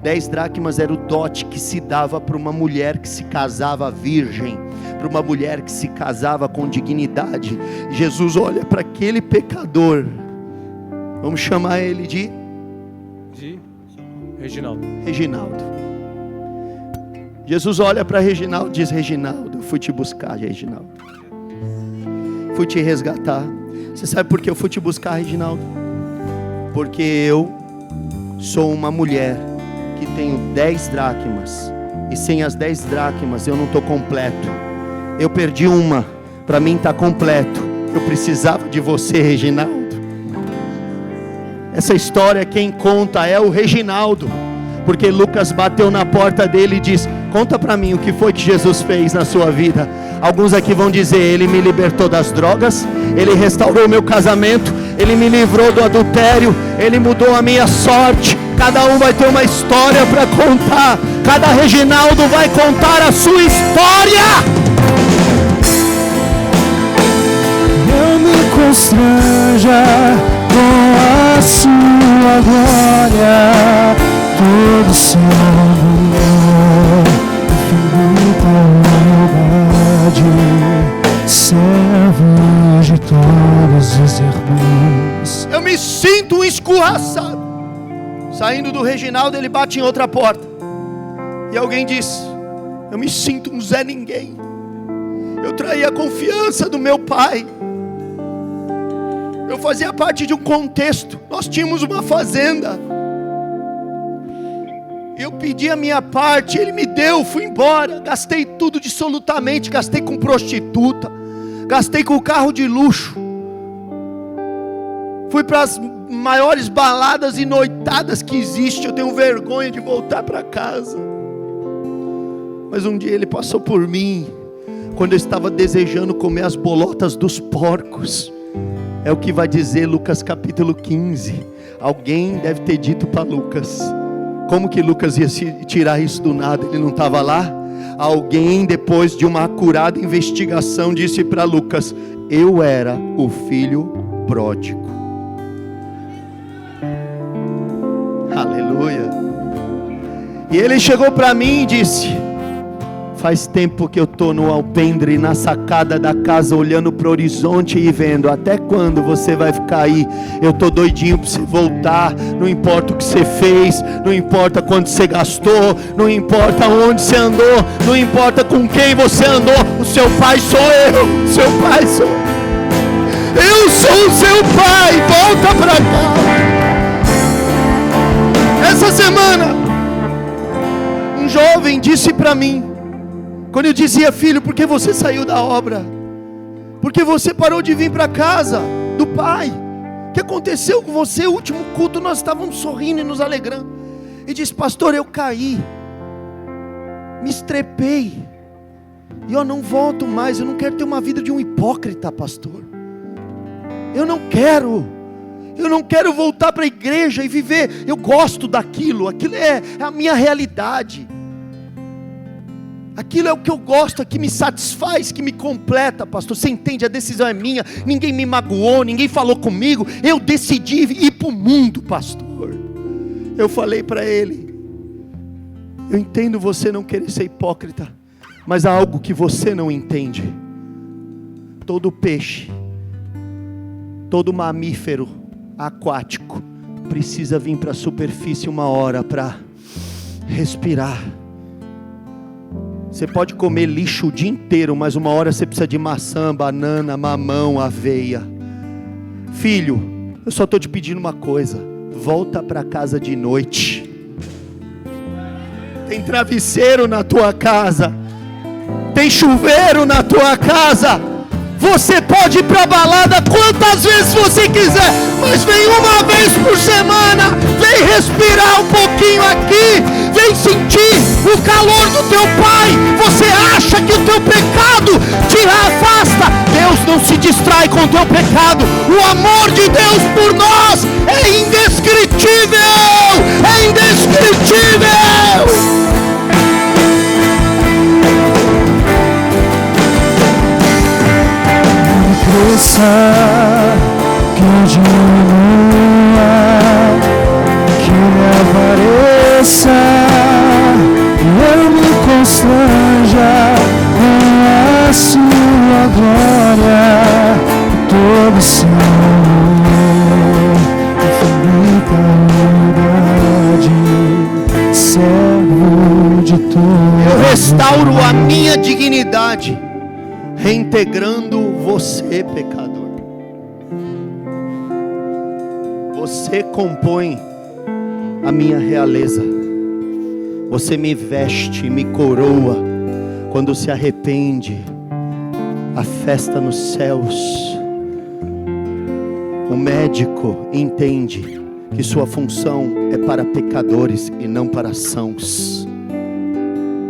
10 dracmas era o dote que se dava para uma mulher que se casava virgem, para uma mulher que se casava com dignidade. Jesus olha para aquele pecador, vamos chamar ele de Reginaldo. Jesus olha para Reginaldo e diz, Reginaldo, eu fui te buscar, Reginaldo, fui te resgatar. Você sabe por que eu fui te buscar, Reginaldo? Porque eu sou uma mulher que tenho 10 dracmas, e sem as 10 dracmas eu não estou completo. Eu perdi uma, para mim está completo. Eu precisava de você, Reginaldo. Essa história quem conta é o Reginaldo, porque Lucas bateu na porta dele e disse, conta para mim o que foi que Jesus fez na sua vida. Alguns aqui vão dizer, ele me libertou das drogas, ele restaurou meu casamento, ele me livrou do adultério, ele mudou a minha sorte. Cada um vai ter uma história para contar, cada Reginaldo vai contar a sua história. Não me constranja com a sua glória, todo seu amor, infinita humildade, servo de todos os irmãos. Eu me sinto um escorraçado. Saindo do Reginaldo, ele bate em outra porta, e alguém diz, Eu me sinto um Zé Ninguém. Eu traí a confiança do meu pai. Eu fazia parte de um contexto. Nós tínhamos uma fazenda. Eu pedi a minha parte, ele me deu, fui embora. Gastei tudo dissolutamente. Gastei com prostituta. Gastei com carro de luxo. Fui para as maiores baladas e noitadas que existe. Eu tenho vergonha de voltar para casa. Mas um dia ele passou por mim, quando eu estava desejando comer as bolotas dos porcos. É o que vai dizer Lucas capítulo 15. Alguém deve ter dito para Lucas. Como que Lucas ia tirar isso do nada? Ele não estava lá? Alguém, depois de uma acurada investigação, disse para Lucas: eu era o filho pródigo. Aleluia. E ele chegou para mim e disse: faz tempo que eu estou no alpendre, na sacada da casa, olhando para o horizonte e vendo, até quando você vai ficar aí? Eu estou doidinho para você voltar. Não importa o que você fez, não importa quanto você gastou, não importa onde você andou, não importa com quem você andou. O seu pai sou eu, seu pai sou eu. Eu sou o seu pai, volta para cá. Essa semana, um jovem disse para mim, quando eu dizia: filho, por que você saiu da obra? Por que você parou de vir para casa do pai? O que aconteceu com você? O último culto nós estávamos sorrindo e nos alegrando. E disse: pastor, eu caí, me estrepei, e eu não volto mais. Eu não quero ter uma vida de um hipócrita, pastor. Eu não quero voltar para a igreja e viver. Eu gosto daquilo, aquilo é a minha realidade. Aquilo é o que eu gosto, que me satisfaz, que me completa, pastor. Você entende? A decisão é minha. Ninguém me magoou, ninguém falou comigo. Eu decidi ir para o mundo, pastor. Eu falei para ele: eu entendo você não querer ser hipócrita, mas há algo que você não entende. Todo peixe, todo mamífero aquático precisa vir para a superfície uma hora para respirar. Você pode comer lixo o dia inteiro, mas uma hora você precisa de maçã, banana, mamão, aveia. Filho, eu só estou te pedindo uma coisa: volta para casa de noite. Tem travesseiro na tua casa, tem chuveiro na tua casa. Você pode ir para a balada quantas vezes você quiser, mas vem uma vez por semana, vem respirar um pouquinho aqui, vem sentir o calor do teu pai. Você acha que o teu pecado te afasta? Deus não se distrai com o teu pecado. O amor de Deus por nós é indescritível, é indescritível. Que eu diminua, que me apareça, eu me constranja com a sua glória, todo seu amor, infinita unidade, servo de todos. Eu restauro a minha dignidade, reintegrando você, pecador. Você compõe a minha realeza. Você me veste, me coroa. Quando se arrepende, a festa nos céus. O médico entende que sua função é para pecadores e não para sãos.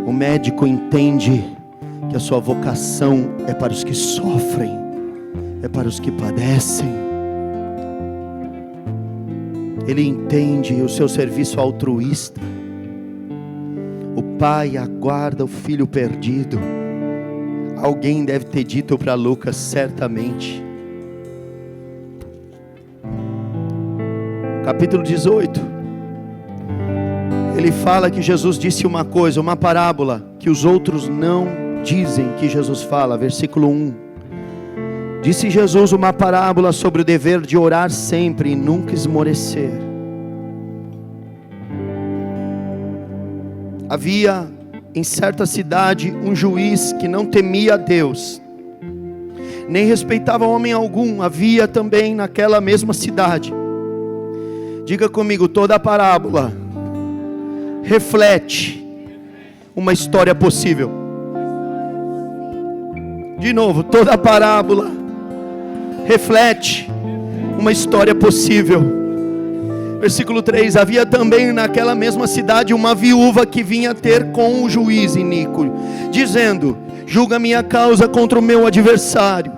O médico entende que a sua vocação é para os que sofrem, é para os que padecem. Ele entende o seu serviço altruísta. O pai aguarda o filho perdido. Alguém deve ter dito para Lucas, certamente. Capítulo 18. Ele fala que Jesus disse uma coisa, uma parábola, que os outros não dizem que Jesus fala. Versículo 1. Disse Jesus uma parábola sobre o dever de orar sempre e nunca esmorecer. Havia em certa cidade um juiz que não temia a Deus, nem respeitava homem algum. Havia também naquela mesma cidade. Diga comigo, toda a parábola reflete uma história possível. De novo, toda a parábola reflete uma história possível. Versículo 3: havia também naquela mesma cidade uma viúva que vinha ter com o juiz iníquo, dizendo: julga minha causa contra o meu adversário.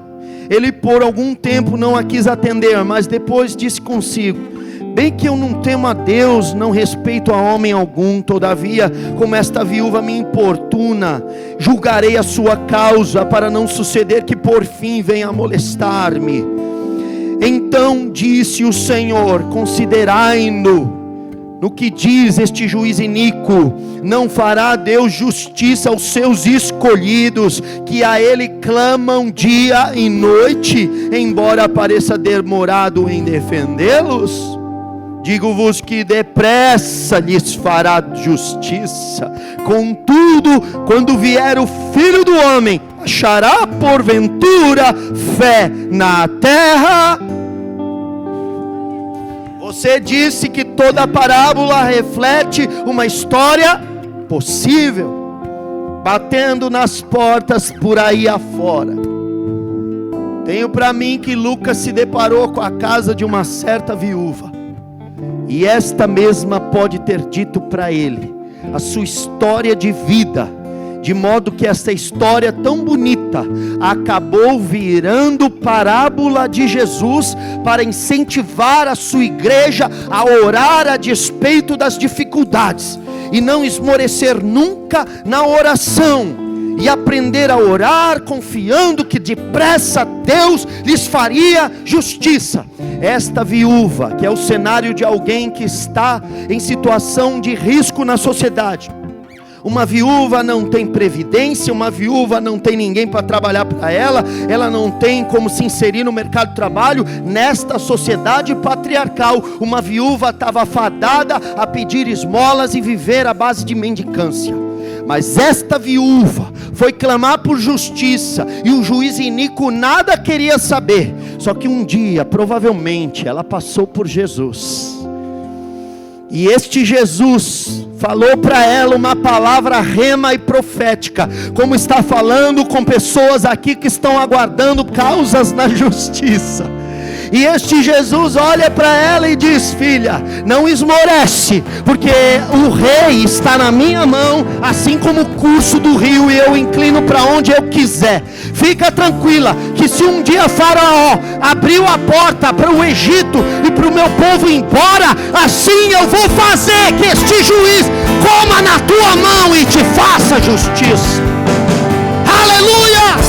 Ele por algum tempo não a quis atender, mas depois disse consigo: bem que eu não temo a Deus, não respeito a homem algum. Todavia, como esta viúva me importuna, julgarei a sua causa, para não suceder que por fim venha a molestar-me. Então disse o Senhor: considerai-no no que diz este juiz iníquo. Não fará Deus justiça aos seus escolhidos, que a Ele clamam dia e noite, embora pareça demorado em defendê-los? Digo-vos que depressa lhes fará justiça. Contudo, quando vier o Filho do Homem, achará porventura fé na terra? Você disse que toda a parábola reflete uma história possível, batendo nas portas por aí afora. Tenho para mim que Lucas se deparou com a casa de uma certa viúva, e esta mesma pode ter dito para ele a sua história de vida, de modo que esta história tão bonita acabou virando parábola de Jesus, para incentivar a sua igreja a orar a despeito das dificuldades, e não esmorecer nunca na oração, e aprender a orar confiando que depressa Deus lhes faria justiça. Esta viúva, que é o cenário de alguém que está em situação de risco na sociedade. Uma viúva não tem previdência, uma viúva não tem ninguém para trabalhar para ela, ela não tem como se inserir no mercado de trabalho. Nesta sociedade patriarcal, uma viúva estava fadada a pedir esmolas e viver à base de mendicância. Mas esta viúva foi clamar por justiça, e o juiz iníquo nada queria saber. Só que um dia, provavelmente, ela passou por Jesus, e este Jesus falou para ela uma palavra rema e profética, como está falando com pessoas aqui que estão aguardando causas na justiça. E este Jesus olha para ela e diz: filha, não esmorece, porque o rei está na minha mão, assim como o curso do rio, e eu inclino para onde eu quiser. Fica tranquila, que se um dia Faraó abriu a porta para o Egito e para o meu povo ir embora, assim eu vou fazer que este juiz coma na tua mão e te faça justiça. Aleluia!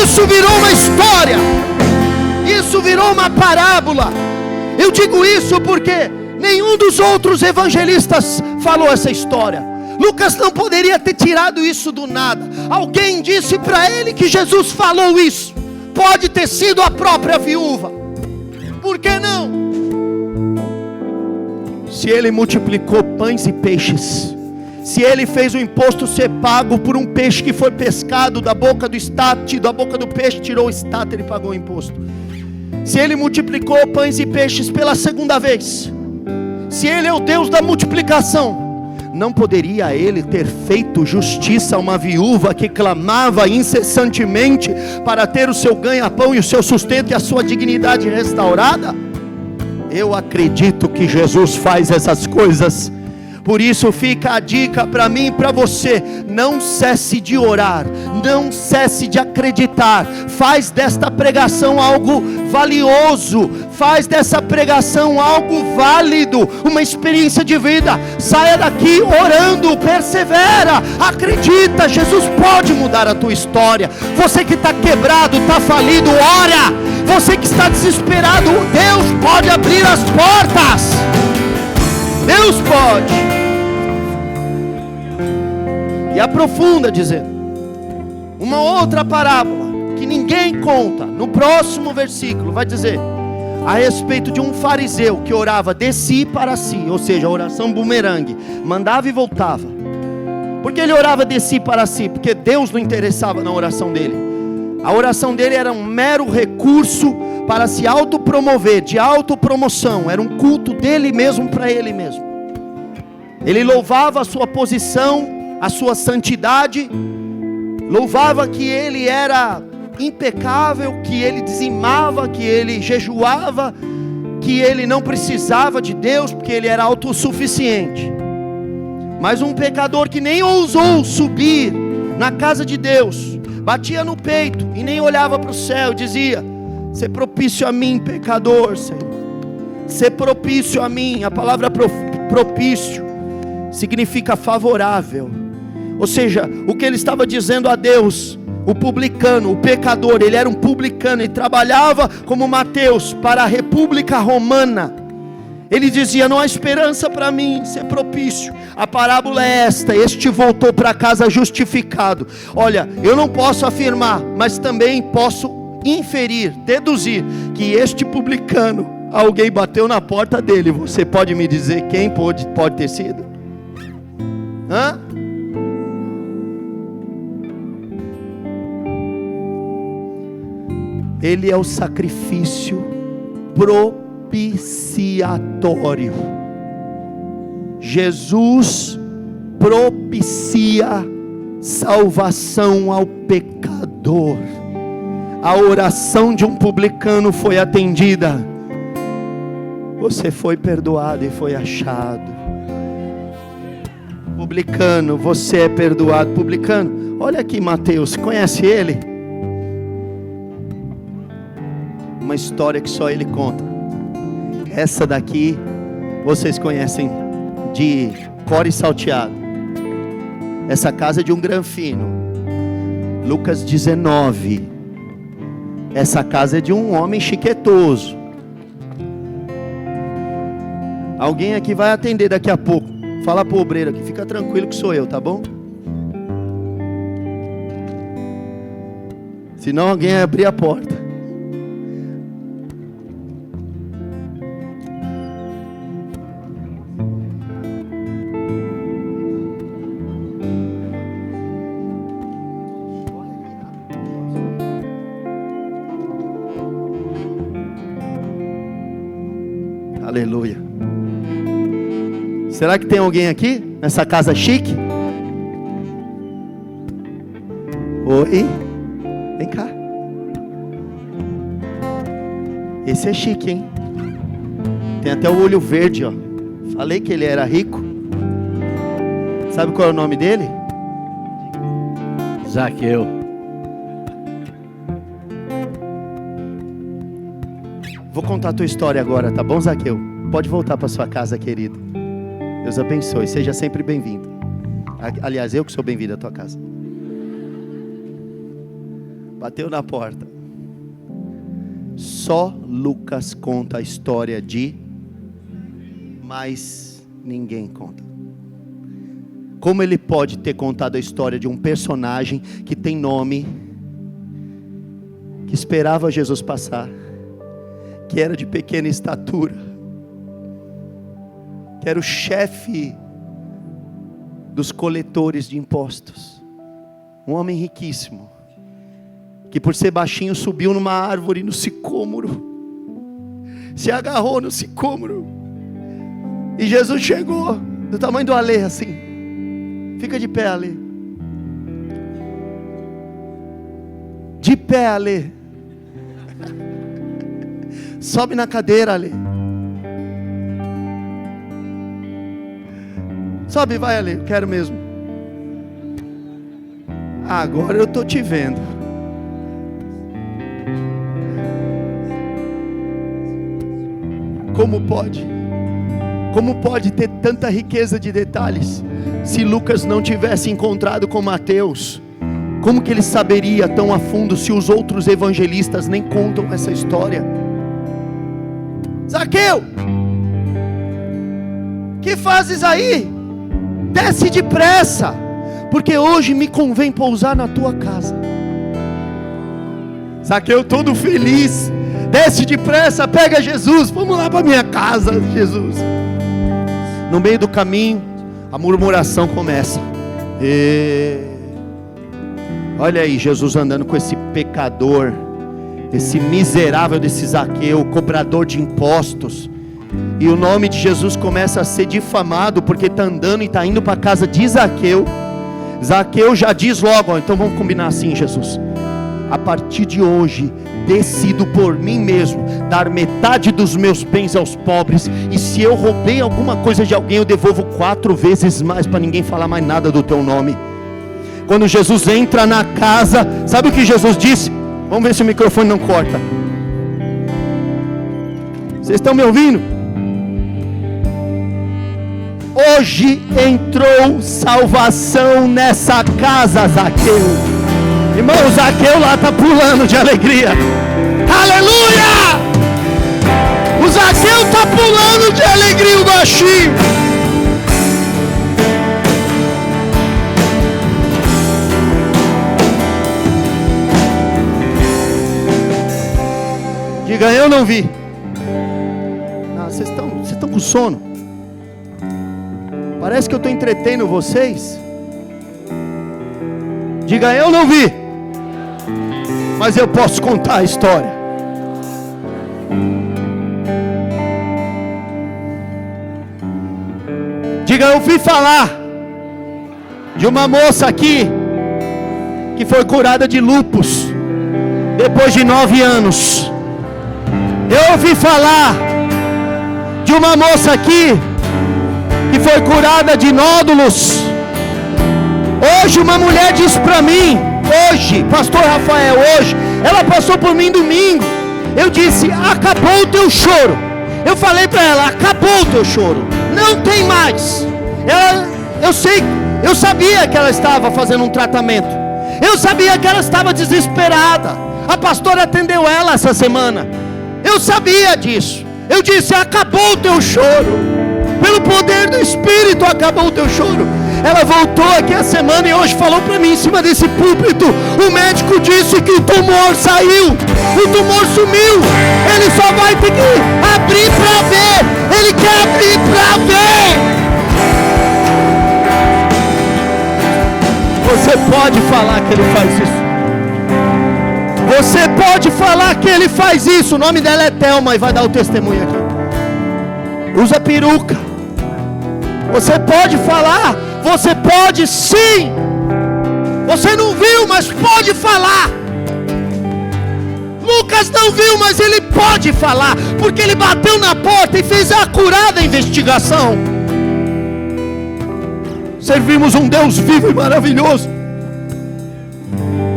Isso virou uma história, isso virou uma parábola. Eu digo isso porque nenhum dos outros evangelistas falou essa história. Lucas não poderia ter tirado isso do nada. Alguém disse para ele que Jesus falou isso. Pode ter sido a própria viúva. Por que não? Se ele multiplicou pães e peixes, se ele fez o imposto ser pago por um peixe que foi pescado da boca do estáter, da boca do peixe tirou o estáter e pagou o imposto. Se ele multiplicou pães e peixes pela segunda vez, se ele é o Deus da multiplicação, não poderia ele ter feito justiça a uma viúva que clamava incessantemente para ter o seu ganha-pão e o seu sustento e a sua dignidade restaurada? Eu acredito que Jesus faz essas coisas. Por isso fica a dica para mim e para você: não cesse de orar, não cesse de acreditar. Faz desta pregação algo valioso, faz dessa pregação algo válido, uma experiência de vida. Saia daqui orando, persevera, acredita, Jesus pode mudar a tua história. Você que está quebrado, está falido, ora. Você que está desesperado, Deus pode abrir as portas. Deus pode. E aprofunda dizendo uma outra parábola que ninguém conta. No próximo versículo vai dizer: a respeito de um fariseu que orava de si para si, ou seja, a oração bumerangue, mandava e voltava. Por que ele orava de si para si? Porque Deus não interessava na oração dele. A oração dele era um mero recurso para se autopromover, de autopromoção. Era um culto dele mesmo para ele mesmo. Ele louvava a sua posição, a sua santidade, louvava que ele era impecável, que ele dizimava, que ele jejuava, que ele não precisava de Deus, porque ele era autossuficiente. Mas um pecador que nem ousou subir na casa de Deus, batia no peito e nem olhava para o céu, dizia: "Sê propício a mim, pecador, Senhor, sê propício a mim." A palavra propício significa favorável, ou seja, o que ele estava dizendo a Deus, o publicano, o pecador, ele era um publicano e trabalhava como Mateus para a República Romana. Ele dizia: "Não há esperança para mim, ser propício." A parábola é esta: este voltou para casa justificado. Olha, eu não posso afirmar, mas também posso inferir, deduzir, que este publicano, alguém bateu na porta dele. Você pode me dizer quem pode ter sido? Hã? Ele é o sacrifício propiciatório. Jesus propicia salvação ao pecador. A oração de um publicano foi atendida. Você foi perdoado e foi achado. Publicano, você é perdoado. Publicano, olha aqui Mateus, conhece ele? Uma história que só ele conta. Essa daqui vocês conhecem de cor e salteado. Essa casa é de um granfino. Lucas 19. Essa casa é de um homem chiquetoso. Alguém aqui vai atender daqui a pouco. Fala pro obreiro aqui, fica tranquilo que sou eu, tá bom? Senão alguém vai abrir a porta. Aleluia. Será que tem alguém aqui nessa casa chique? Oi? Vem cá. Esse é chique, hein? Tem até o olho verde, ó. Falei que ele era rico. Sabe qual é o nome dele? Zaqueu. Vou contar a tua história agora, tá bom, Zaqueu? Pode voltar para sua casa, querido. Deus abençoe, seja sempre bem-vindo. Aliás, eu que sou bem-vindo à tua casa. Bateu na porta. Só Lucas conta a história de, mas ninguém conta. Como ele pode ter contado a história de um personagem que tem nome, que esperava Jesus passar, que era de pequena estatura, que era o chefe dos coletores de impostos, um homem riquíssimo, que por ser baixinho subiu numa árvore no sicômoro, se agarrou no sicômoro, e Jesus chegou, do tamanho do Alê assim. Fica de pé, Alê. De pé, Alê. Sobe na cadeira, Alê. Sobe, vai, Alê, eu quero mesmo. Agora eu estou te vendo. Como pode? Como pode ter tanta riqueza de detalhes? Se Lucas não tivesse encontrado com Mateus, como que ele saberia tão a fundo se os outros evangelistas nem contam essa história? Zaqueu, que fazes aí? Desce depressa, porque hoje me convém pousar na tua casa. Zaqueu todo feliz, desce depressa, pega Jesus, vamos lá para minha casa, Jesus. No meio do caminho, a murmuração começa. Olha aí, Jesus andando com esse pecador, esse miserável desse Zaqueu, cobrador de impostos. E o nome de Jesus começa a ser difamado, porque está andando e está indo para a casa de Zaqueu. Zaqueu já diz logo, ó, então vamos combinar assim, Jesus. A partir de hoje, decido por mim mesmo dar metade dos meus bens aos pobres, e se eu roubei alguma coisa de alguém, eu devolvo 4 vezes mais, para ninguém falar mais nada do teu nome. Quando Jesus entra na casa, sabe o que Jesus disse? Vamos ver se o microfone não corta. Vocês estão me ouvindo? Hoje entrou salvação nessa casa, Zaqueu. Irmão, o Zaqueu lá está pulando de alegria. Aleluia! O Zaqueu está pulando de alegria, o baixinho. Diga, eu não vi. Vocês estão com sono. Parece que eu estou entretendo vocês. Diga, eu não vi, mas eu posso contar a história. Diga, eu ouvi falar de uma moça aqui que foi curada de lúpus depois de 9 anos. Eu ouvi falar de uma moça aqui que foi curada de nódulos. Hoje uma mulher disse para mim, hoje, pastor Rafael, hoje, ela passou por mim domingo. Eu disse, acabou o teu choro. Eu falei para ela, acabou o teu choro, não tem mais. Eu sabia que ela estava fazendo um tratamento. Eu sabia que ela estava desesperada. A pastora atendeu ela essa semana. Eu sabia disso. Eu disse, acabou o teu choro. Pelo poder do Espírito, acabou o teu choro. Ela voltou aqui a semana e hoje falou para mim em cima desse púlpito. O médico disse que o tumor saiu, o tumor sumiu. Ele só vai ter que abrir para ver. Ele quer abrir para ver. Você pode falar que ele faz isso. Você pode falar que ele faz isso. O nome dela é Thelma e vai dar o testemunho aqui. Usa peruca. Você pode falar. Você pode sim. Você não viu, mas pode falar. Lucas não viu, mas ele pode falar, porque ele bateu na porta e fez a acurada investigação. Servimos um Deus vivo e maravilhoso,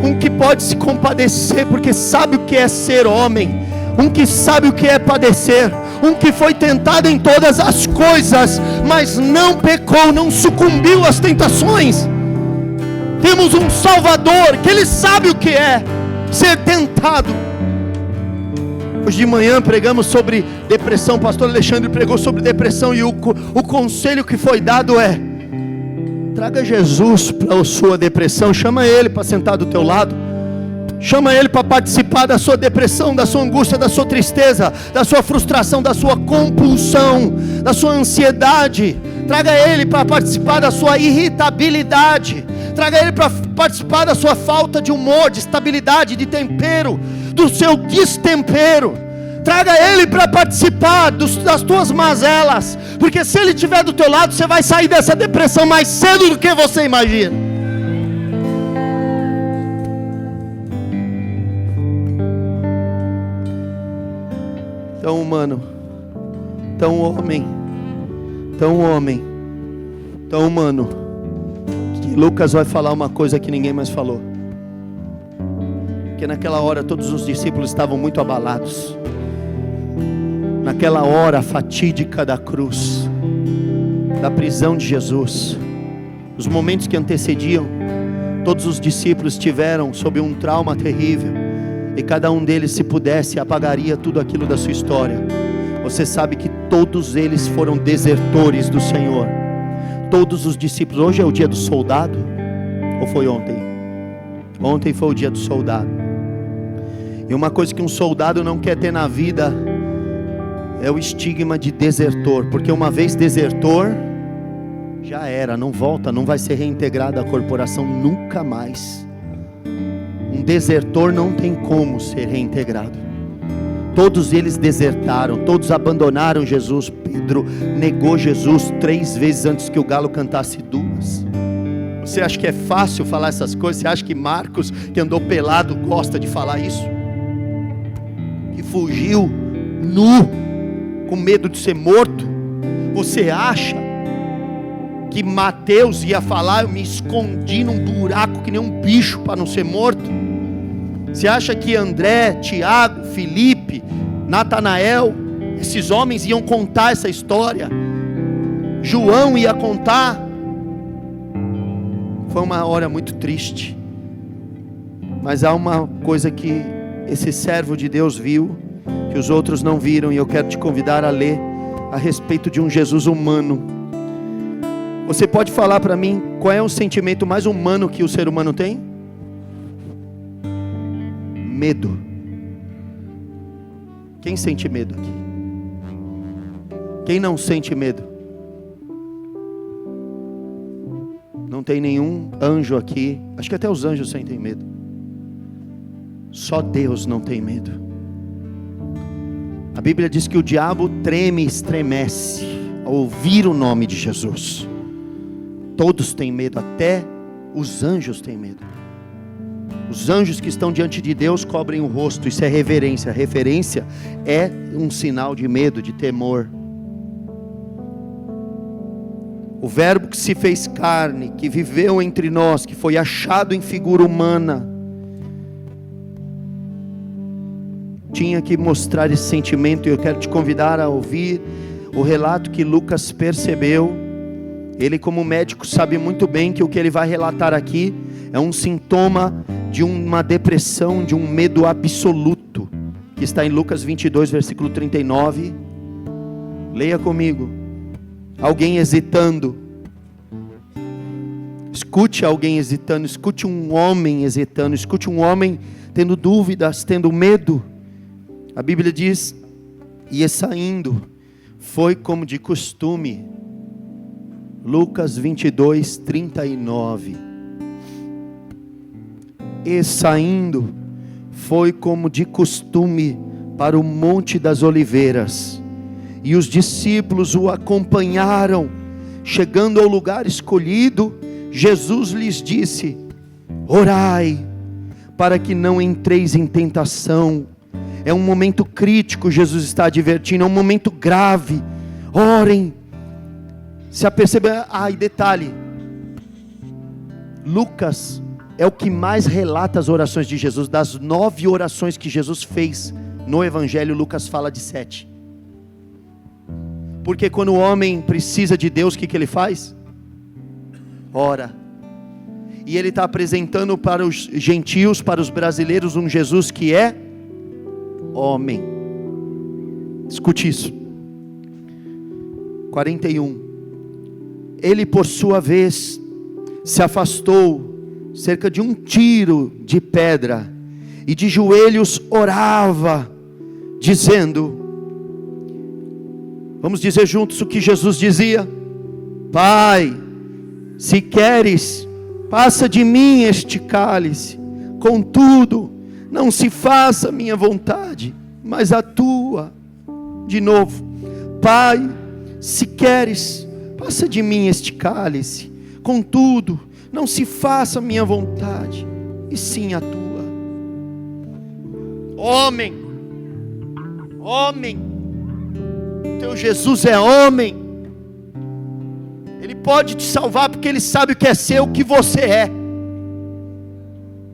um que pode se compadecer, porque sabe o que é ser homem, um que sabe o que é padecer, um que foi tentado em todas as coisas, mas não pecou, não sucumbiu às tentações. Temos um Salvador, que Ele sabe o que é ser tentado. Hoje de manhã pregamos sobre depressão, o pastor Alexandre pregou sobre depressão, e o conselho que foi dado é: traga Jesus para a sua depressão, chama Ele para sentar do teu lado, chama Ele para participar da sua depressão, da sua angústia, da sua tristeza, da sua frustração, da sua compulsão, da sua ansiedade. Traga Ele para participar da sua irritabilidade. Traga Ele para participar da sua falta de humor, de estabilidade, de tempero, do seu destempero. Traga Ele para participar das tuas mazelas, porque se Ele estiver do teu lado, você vai sair dessa depressão mais cedo do que você imagina. Tão humano, tão homem, tão homem, tão humano, que Lucas vai falar uma coisa que ninguém mais falou. Porque naquela hora todos os discípulos estavam muito abalados. Naquela hora fatídica da cruz, da prisão de Jesus, os momentos que antecediam, todos os discípulos estiveram sob um trauma terrível, e cada um deles, se pudesse, apagaria tudo aquilo da sua história. Você sabe que todos eles foram desertores do Senhor. Todos os discípulos. Hoje é o dia do soldado? Ou foi ontem? Ontem foi o dia do soldado. E uma coisa que um soldado não quer ter na vida é o estigma de desertor, porque uma vez desertor, já era, não volta, não vai ser reintegrado à corporação nunca mais. Um desertor não tem como ser reintegrado. Todos eles desertaram, todos abandonaram Jesus. Pedro negou Jesus 3 vezes antes que o galo cantasse 2. Você acha que é fácil falar essas coisas? Você acha que Marcos, que andou pelado, gosta de falar isso? Que fugiu nu, com medo de ser morto? Você acha que Mateus ia falar: eu me escondi num buraco que nem um bicho para não ser morto? Você acha que André, Tiago, Filipe, Natanael, esses homens iam contar essa história? João ia contar? Foi uma hora muito triste. Mas há uma coisa que esse servo de Deus viu, que os outros não viram, e eu quero te convidar a ler a respeito de um Jesus humano. Você pode falar para mim qual é o sentimento mais humano que o ser humano tem? Medo. Quem sente medo aqui? Quem não sente medo? Não tem nenhum anjo aqui. Acho que até os anjos sentem medo. Só Deus não tem medo. A Bíblia diz que o diabo treme e estremece ao ouvir o nome de Jesus. Todos têm medo, até os anjos têm medo. Os anjos que estão diante de Deus cobrem o rosto. Isso é reverência. Reverência é um sinal de medo, de temor. O verbo que se fez carne, que viveu entre nós, que foi achado em figura humana, tinha que mostrar esse sentimento. E eu quero te convidar a ouvir o relato que Lucas percebeu. Ele, como médico, sabe muito bem que o que ele vai relatar aqui é um sintoma de uma depressão, de um medo absoluto, que está em Lucas 22, versículo 39. Leia comigo. Alguém hesitando. Escute alguém hesitando, escute um homem hesitando, escute um homem tendo dúvidas, tendo medo. A Bíblia diz: e saindo, foi como de costume. Lucas 22, 39. E saindo, foi como de costume para o Monte das Oliveiras, e os discípulos o acompanharam. Chegando ao lugar escolhido, Jesus lhes disse: orai, para que não entreis em tentação. É um momento crítico, Jesus está advertindo, é um momento grave. Orem. Se aperceba, e detalhe, Lucas é o que mais relata as orações de Jesus. Das 9 orações que Jesus fez no Evangelho, Lucas fala de 7. Porque quando o homem precisa de Deus, o que ele faz? Ora. E ele está apresentando para os gentios, para os brasileiros, um Jesus que é homem. Escute isso. 41. Ele, por sua vez, se afastou cerca de 1 tiro de pedra, e de joelhos orava, dizendo, vamos dizer juntos o que Jesus dizia: Pai, se queres, passa de mim este cálice, contudo, não se faça a minha vontade, mas a tua. De novo: Pai, se queres, passa de mim este cálice, contudo, não se faça a minha vontade, e sim a tua. Homem, teu Jesus é homem. Ele pode te salvar porque Ele sabe o que é ser, o que você é.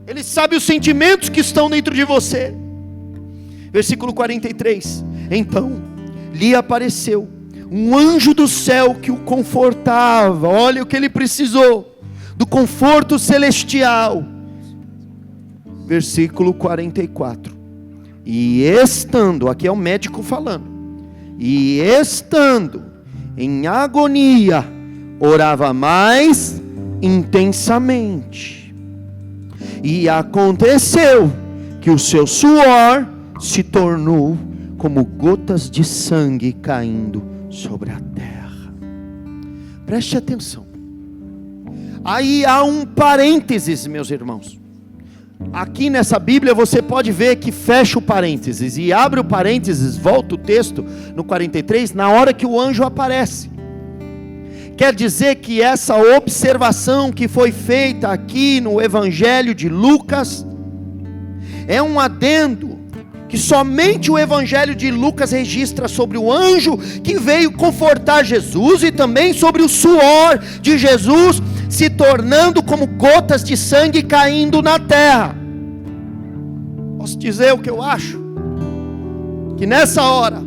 Ele sabe os sentimentos que estão dentro de você. Versículo 43. Então lhe apareceu um anjo do céu que o confortava. Olha o que ele precisou, do conforto celestial. Versículo 44. E estando, aqui é o médico falando, e estando em agonia, orava mais intensamente. E aconteceu que o seu suor se tornou como gotas de sangue caindo sobre a terra. Preste atenção. Aí há um parênteses, meus irmãos. Aqui nessa Bíblia você pode ver que fecha o parênteses e abre o parênteses, volta o texto no 43, na hora que o anjo aparece. Quer dizer que essa observação que foi feita aqui no Evangelho de Lucas é um adendo que somente o Evangelho de Lucas registra sobre o anjo que veio confortar Jesus e também sobre o suor de Jesus se tornando como gotas de sangue caindo na terra. Posso dizer o que eu acho? Que nessa hora,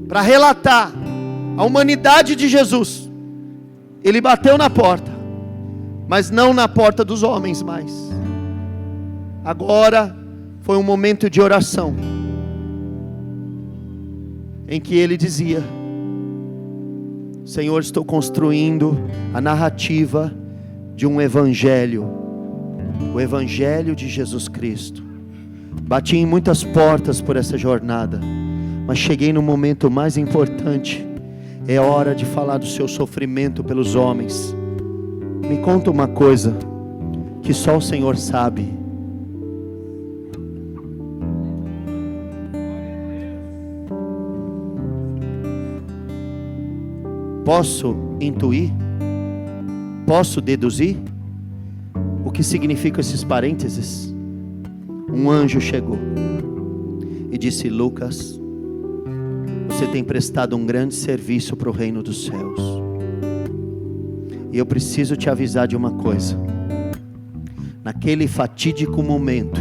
para relatar a humanidade de Jesus, ele bateu na porta, mas não na porta dos homens mais. Agora foi um momento de oração, em que ele dizia: Senhor, estou construindo a narrativa de um evangelho, o evangelho de Jesus Cristo. Bati em muitas portas por essa jornada, mas cheguei no momento mais importante. É hora de falar do seu sofrimento pelos homens. Me conta uma coisa que só o Senhor sabe. Posso intuir? Posso deduzir? O que significam esses parênteses? Um anjo chegou e disse: Lucas, você tem prestado um grande serviço para o reino dos céus. E eu preciso te avisar de uma coisa. Naquele fatídico momento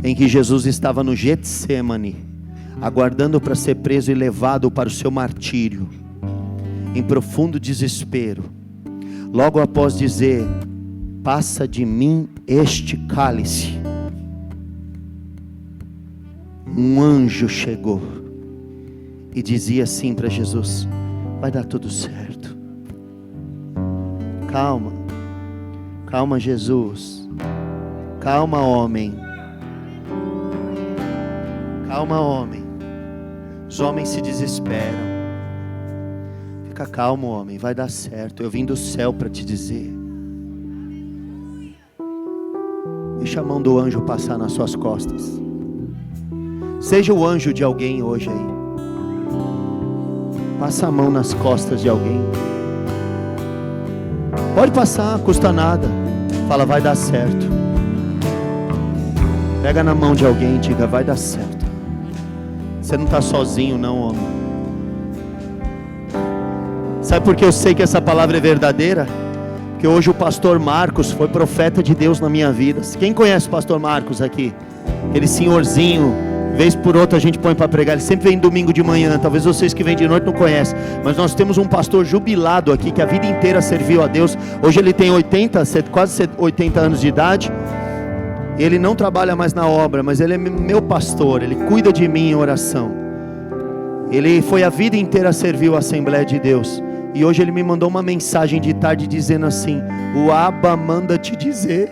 em que Jesus estava no Getsêmani, aguardando para ser preso e levado para o seu martírio, em profundo desespero, logo após dizer: passa de mim este cálice, um anjo chegou e dizia assim para Jesus: vai dar tudo certo. Calma, calma, Jesus. Calma, homem. Calma, homem. Os homens se desesperam. Fica calmo, homem, vai dar certo. Eu vim do céu para te dizer. Deixa a mão do anjo passar nas suas costas. Seja o anjo de alguém hoje aí. Passa a mão nas costas de alguém. Pode passar, custa nada. Fala: vai dar certo. Pega na mão de alguém e diga: vai dar certo. Você não está sozinho não, homem. Sabe por que eu sei que essa palavra é verdadeira? Porque hoje o pastor Marcos foi profeta de Deus na minha vida. Quem conhece o pastor Marcos aqui? Aquele senhorzinho, vez por outra a gente põe para pregar. Ele sempre vem domingo de manhã. Talvez vocês que vêm de noite não conhecem, mas nós temos um pastor jubilado aqui, que a vida inteira serviu a Deus. Hoje ele tem quase 80 anos de idade. Ele não trabalha mais na obra, mas ele é meu pastor. Ele cuida de mim em oração. Ele foi a vida inteira serviu a Assembleia de Deus. E hoje ele me mandou uma mensagem de tarde dizendo assim: o Abba manda te dizer,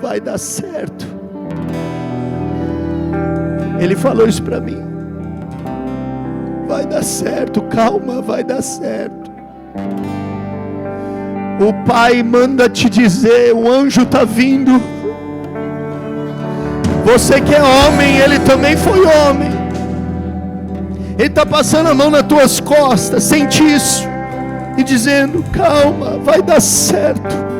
vai dar certo. Ele falou isso para mim. Vai dar certo, calma, vai dar certo. O Pai manda te dizer, o anjo está vindo. Você que é homem, ele também foi homem. Ele está passando a mão nas tuas costas, sente isso, e dizendo: calma, vai dar certo.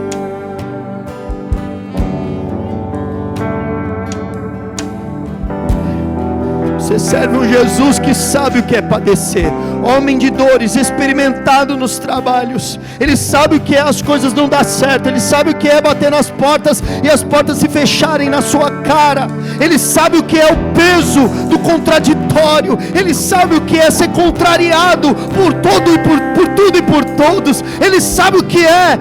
Você serve um Jesus que sabe o que é padecer, homem de dores, experimentado nos trabalhos. Ele sabe o que é as coisas não dar certo. Ele sabe o que é bater nas portas e as portas se fecharem na sua cara. Ele sabe o que é o peso do contraditório. Ele sabe o que é ser contrariado por tudo e por todos. Ele sabe o que é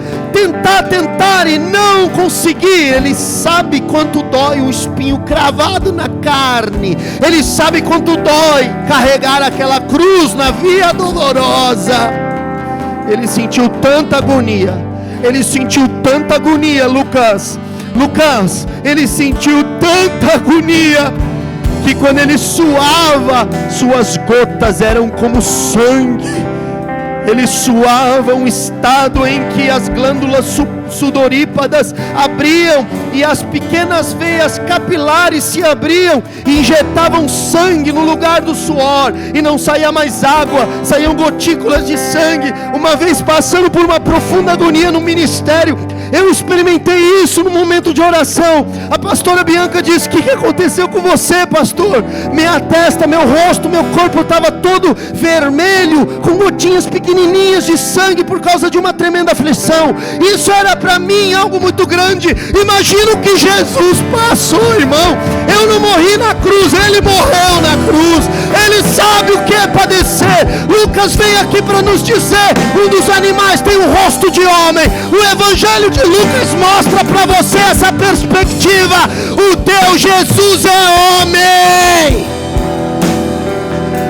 tentar e não conseguir. Ele sabe quanto dói um espinho cravado na carne. Ele sabe quanto dói carregar aquela cruz na via dolorosa. Ele sentiu tanta agonia. Lucas, Lucas, ele sentiu tanta agonia, que quando ele suava, suas gotas eram como sangue. Ele suava um estado em que as glândulas sudorípadas abriam e as pequenas veias capilares se abriam e injetavam sangue no lugar do suor, e não saía mais água, saíam gotículas de sangue. Uma vez passando por uma profunda agonia no ministério, eu experimentei isso no momento de oração. A pastora Bianca disse: o que aconteceu com você, pastor? Minha testa, meu rosto, meu corpo estava todo vermelho, com gotinhas pequenininhas de sangue por causa de uma tremenda aflição. Isso era para mim algo muito grande. Imagina o que Jesus passou, irmão. Eu não morri na cruz, Ele morreu na cruz. Ele sabe o que é padecer. Lucas vem aqui para nos dizer: um dos animais tem um rosto de homem. O evangelho de Lucas mostra para você essa perspectiva. O teu Jesus é homem.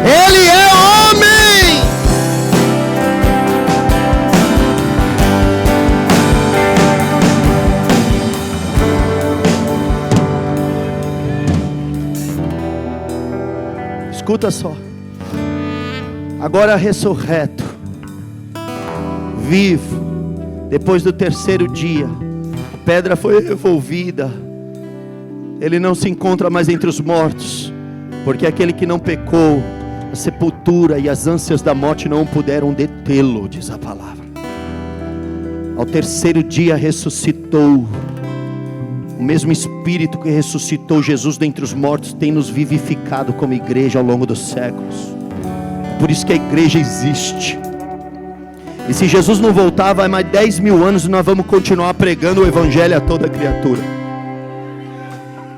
Ele é homem. Escuta só. Agora ressurreto, vivo, depois do terceiro dia, a pedra foi revolvida. Ele não se encontra mais entre os mortos, porque aquele que não pecou, a sepultura e as ânsias da morte não puderam detê-lo, diz a palavra. Ao terceiro dia ressuscitou. O mesmo Espírito que ressuscitou Jesus dentre os mortos tem nos vivificado como igreja ao longo dos séculos. Por isso que a igreja existe. E se Jesus não voltar, vai mais 10.000 anos e nós vamos continuar pregando o evangelho a toda criatura.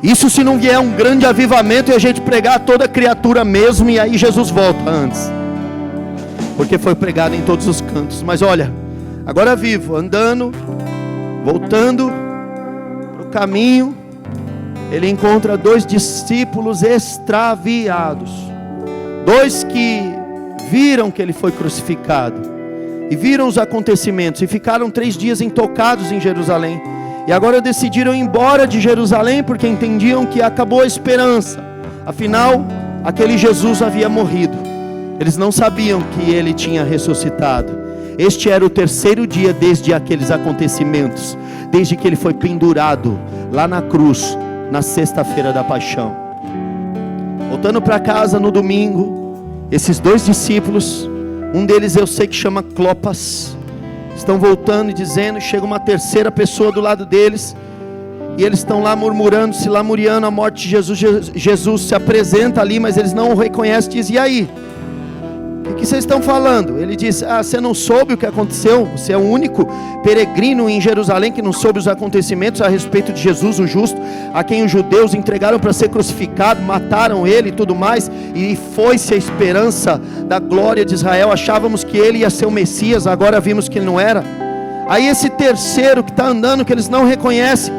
Isso se não vier um grande avivamento e a gente pregar a toda criatura mesmo, e aí Jesus volta antes, porque foi pregado em todos os cantos. Mas olha, agora vivo, andando, voltando para o caminho, ele encontra 2 discípulos extraviados, 2 que viram que ele foi crucificado e viram os acontecimentos e ficaram 3 dias intocados em Jerusalém, e agora decidiram ir embora de Jerusalém porque entendiam que acabou a esperança. Afinal, aquele Jesus havia morrido. Eles não sabiam que ele tinha ressuscitado. Este era o terceiro dia desde aqueles acontecimentos, desde que ele foi pendurado lá na cruz, na sexta-feira da paixão. Voltando para casa no domingo, esses 2 discípulos, um deles eu sei que chama Clopas, estão voltando e dizendo, chega uma terceira pessoa do lado deles, e eles estão lá murmurando, se lamuriando a morte de Jesus. Jesus se apresenta ali, mas eles não o reconhecem. Diz: e aí? O que vocês estão falando? Ele diz: você não soube o que aconteceu? Você é o único peregrino em Jerusalém que não soube os acontecimentos a respeito de Jesus, o justo, a quem os judeus entregaram para ser crucificado, mataram ele e tudo mais, e foi-se a esperança da glória de Israel. Achávamos que ele ia ser o Messias, agora vimos que ele não era. Aí esse terceiro que está andando, que eles não reconhecem,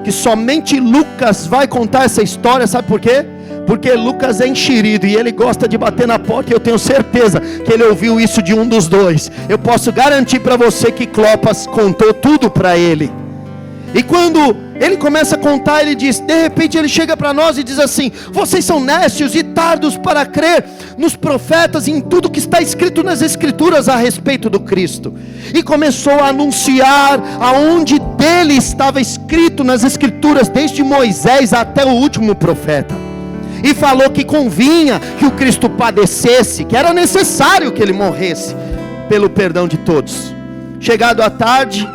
que somente Lucas vai contar essa história, sabe por quê? Porque Lucas é enxerido e ele gosta de bater na porta, e eu tenho certeza que ele ouviu isso de um dos 2. Eu posso garantir para você que Clopas contou tudo para ele. E quando ele começa a contar, ele diz, de repente ele chega para nós e diz assim: vocês são nécios e tardos para crer nos profetas e em tudo que está escrito nas escrituras a respeito do Cristo. E começou a anunciar aonde dele estava escrito nas escrituras, desde Moisés até o último profeta. E falou que convinha que o Cristo padecesse, que era necessário que ele morresse pelo perdão de todos. Chegado à tarde,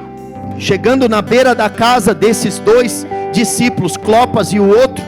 chegando na beira da casa desses 2 discípulos, Clopas e o outro,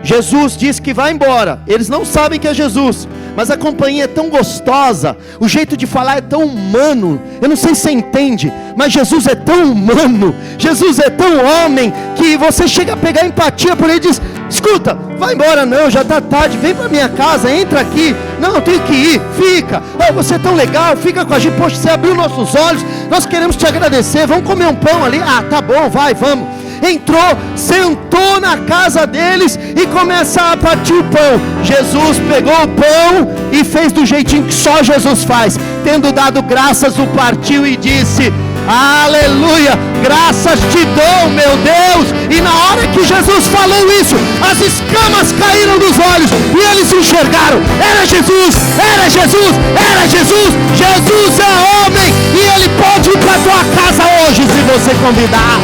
Jesus diz que vai embora. Eles não sabem que é Jesus, mas a companhia é tão gostosa, o jeito de falar é tão humano. Eu não sei se você entende, mas Jesus é tão humano, Jesus é tão homem, que você chega a pegar empatia por ele e diz: escuta, vai embora não, já está tarde, vem para minha casa, entra aqui. Não, eu tenho que ir, fica. Oh, você é tão legal, fica com a gente. Poxa, você abriu nossos olhos, nós queremos te agradecer, vamos comer um pão ali. Ah, tá bom, vai, vamos. Entrou, sentou na casa deles e começa a partir o pão. Jesus pegou o pão e fez do jeitinho que só Jesus faz. Tendo dado graças, o partiu e disse: Aleluia, graças te dou, meu Deus. E na hora que Jesus falou isso, as escamas caíram dos olhos e eles enxergaram. Era Jesus, era Jesus, era Jesus. Jesus é homem e ele pode ir para tua casa hoje se você convidar.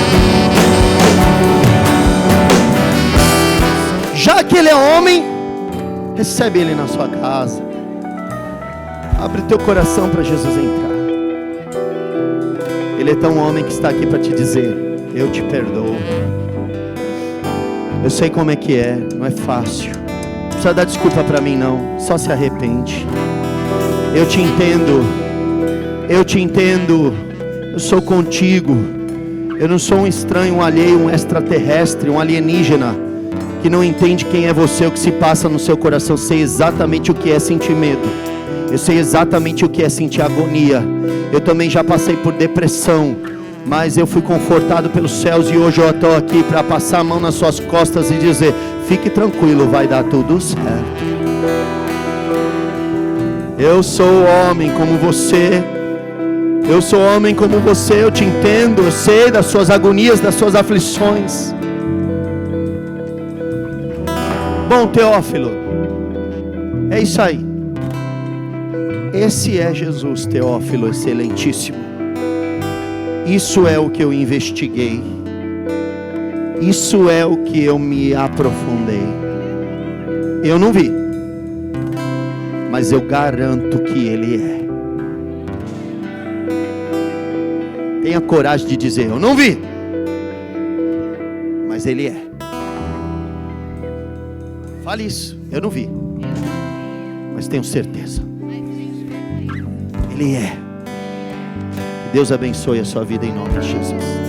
Já que ele é homem, recebe ele na sua casa. Abre teu coração para Jesus entrar. Ele é tão homem que está aqui para te dizer: eu te perdoo. Eu sei como é que é, não é fácil. Não precisa dar desculpa para mim não, só se arrepende. Eu te entendo. Eu te entendo. Eu sou contigo. Eu não sou um estranho, um alheio, um extraterrestre, um alienígena que não entende quem é você, o que se passa no seu coração. Eu sei exatamente o que é sentir medo. Eu sei exatamente o que é sentir agonia. Eu também já passei por depressão, mas eu fui confortado pelos céus e hoje eu estou aqui para passar a mão nas suas costas e dizer: fique tranquilo, vai dar tudo certo. Eu sou homem como você. Eu sou homem como você, eu te entendo, eu sei das suas agonias, das suas aflições. Bom, Teófilo, é isso aí. Esse é Jesus, Teófilo, excelentíssimo. Isso é o que eu investiguei. Isso é o que eu me aprofundei. Eu não vi, mas eu garanto que Ele é. Tenha coragem de dizer: eu não vi, mas Ele é. Fale isso: eu não vi, mas tenho certeza. Ele é. Que Deus abençoe a sua vida em nome de Jesus.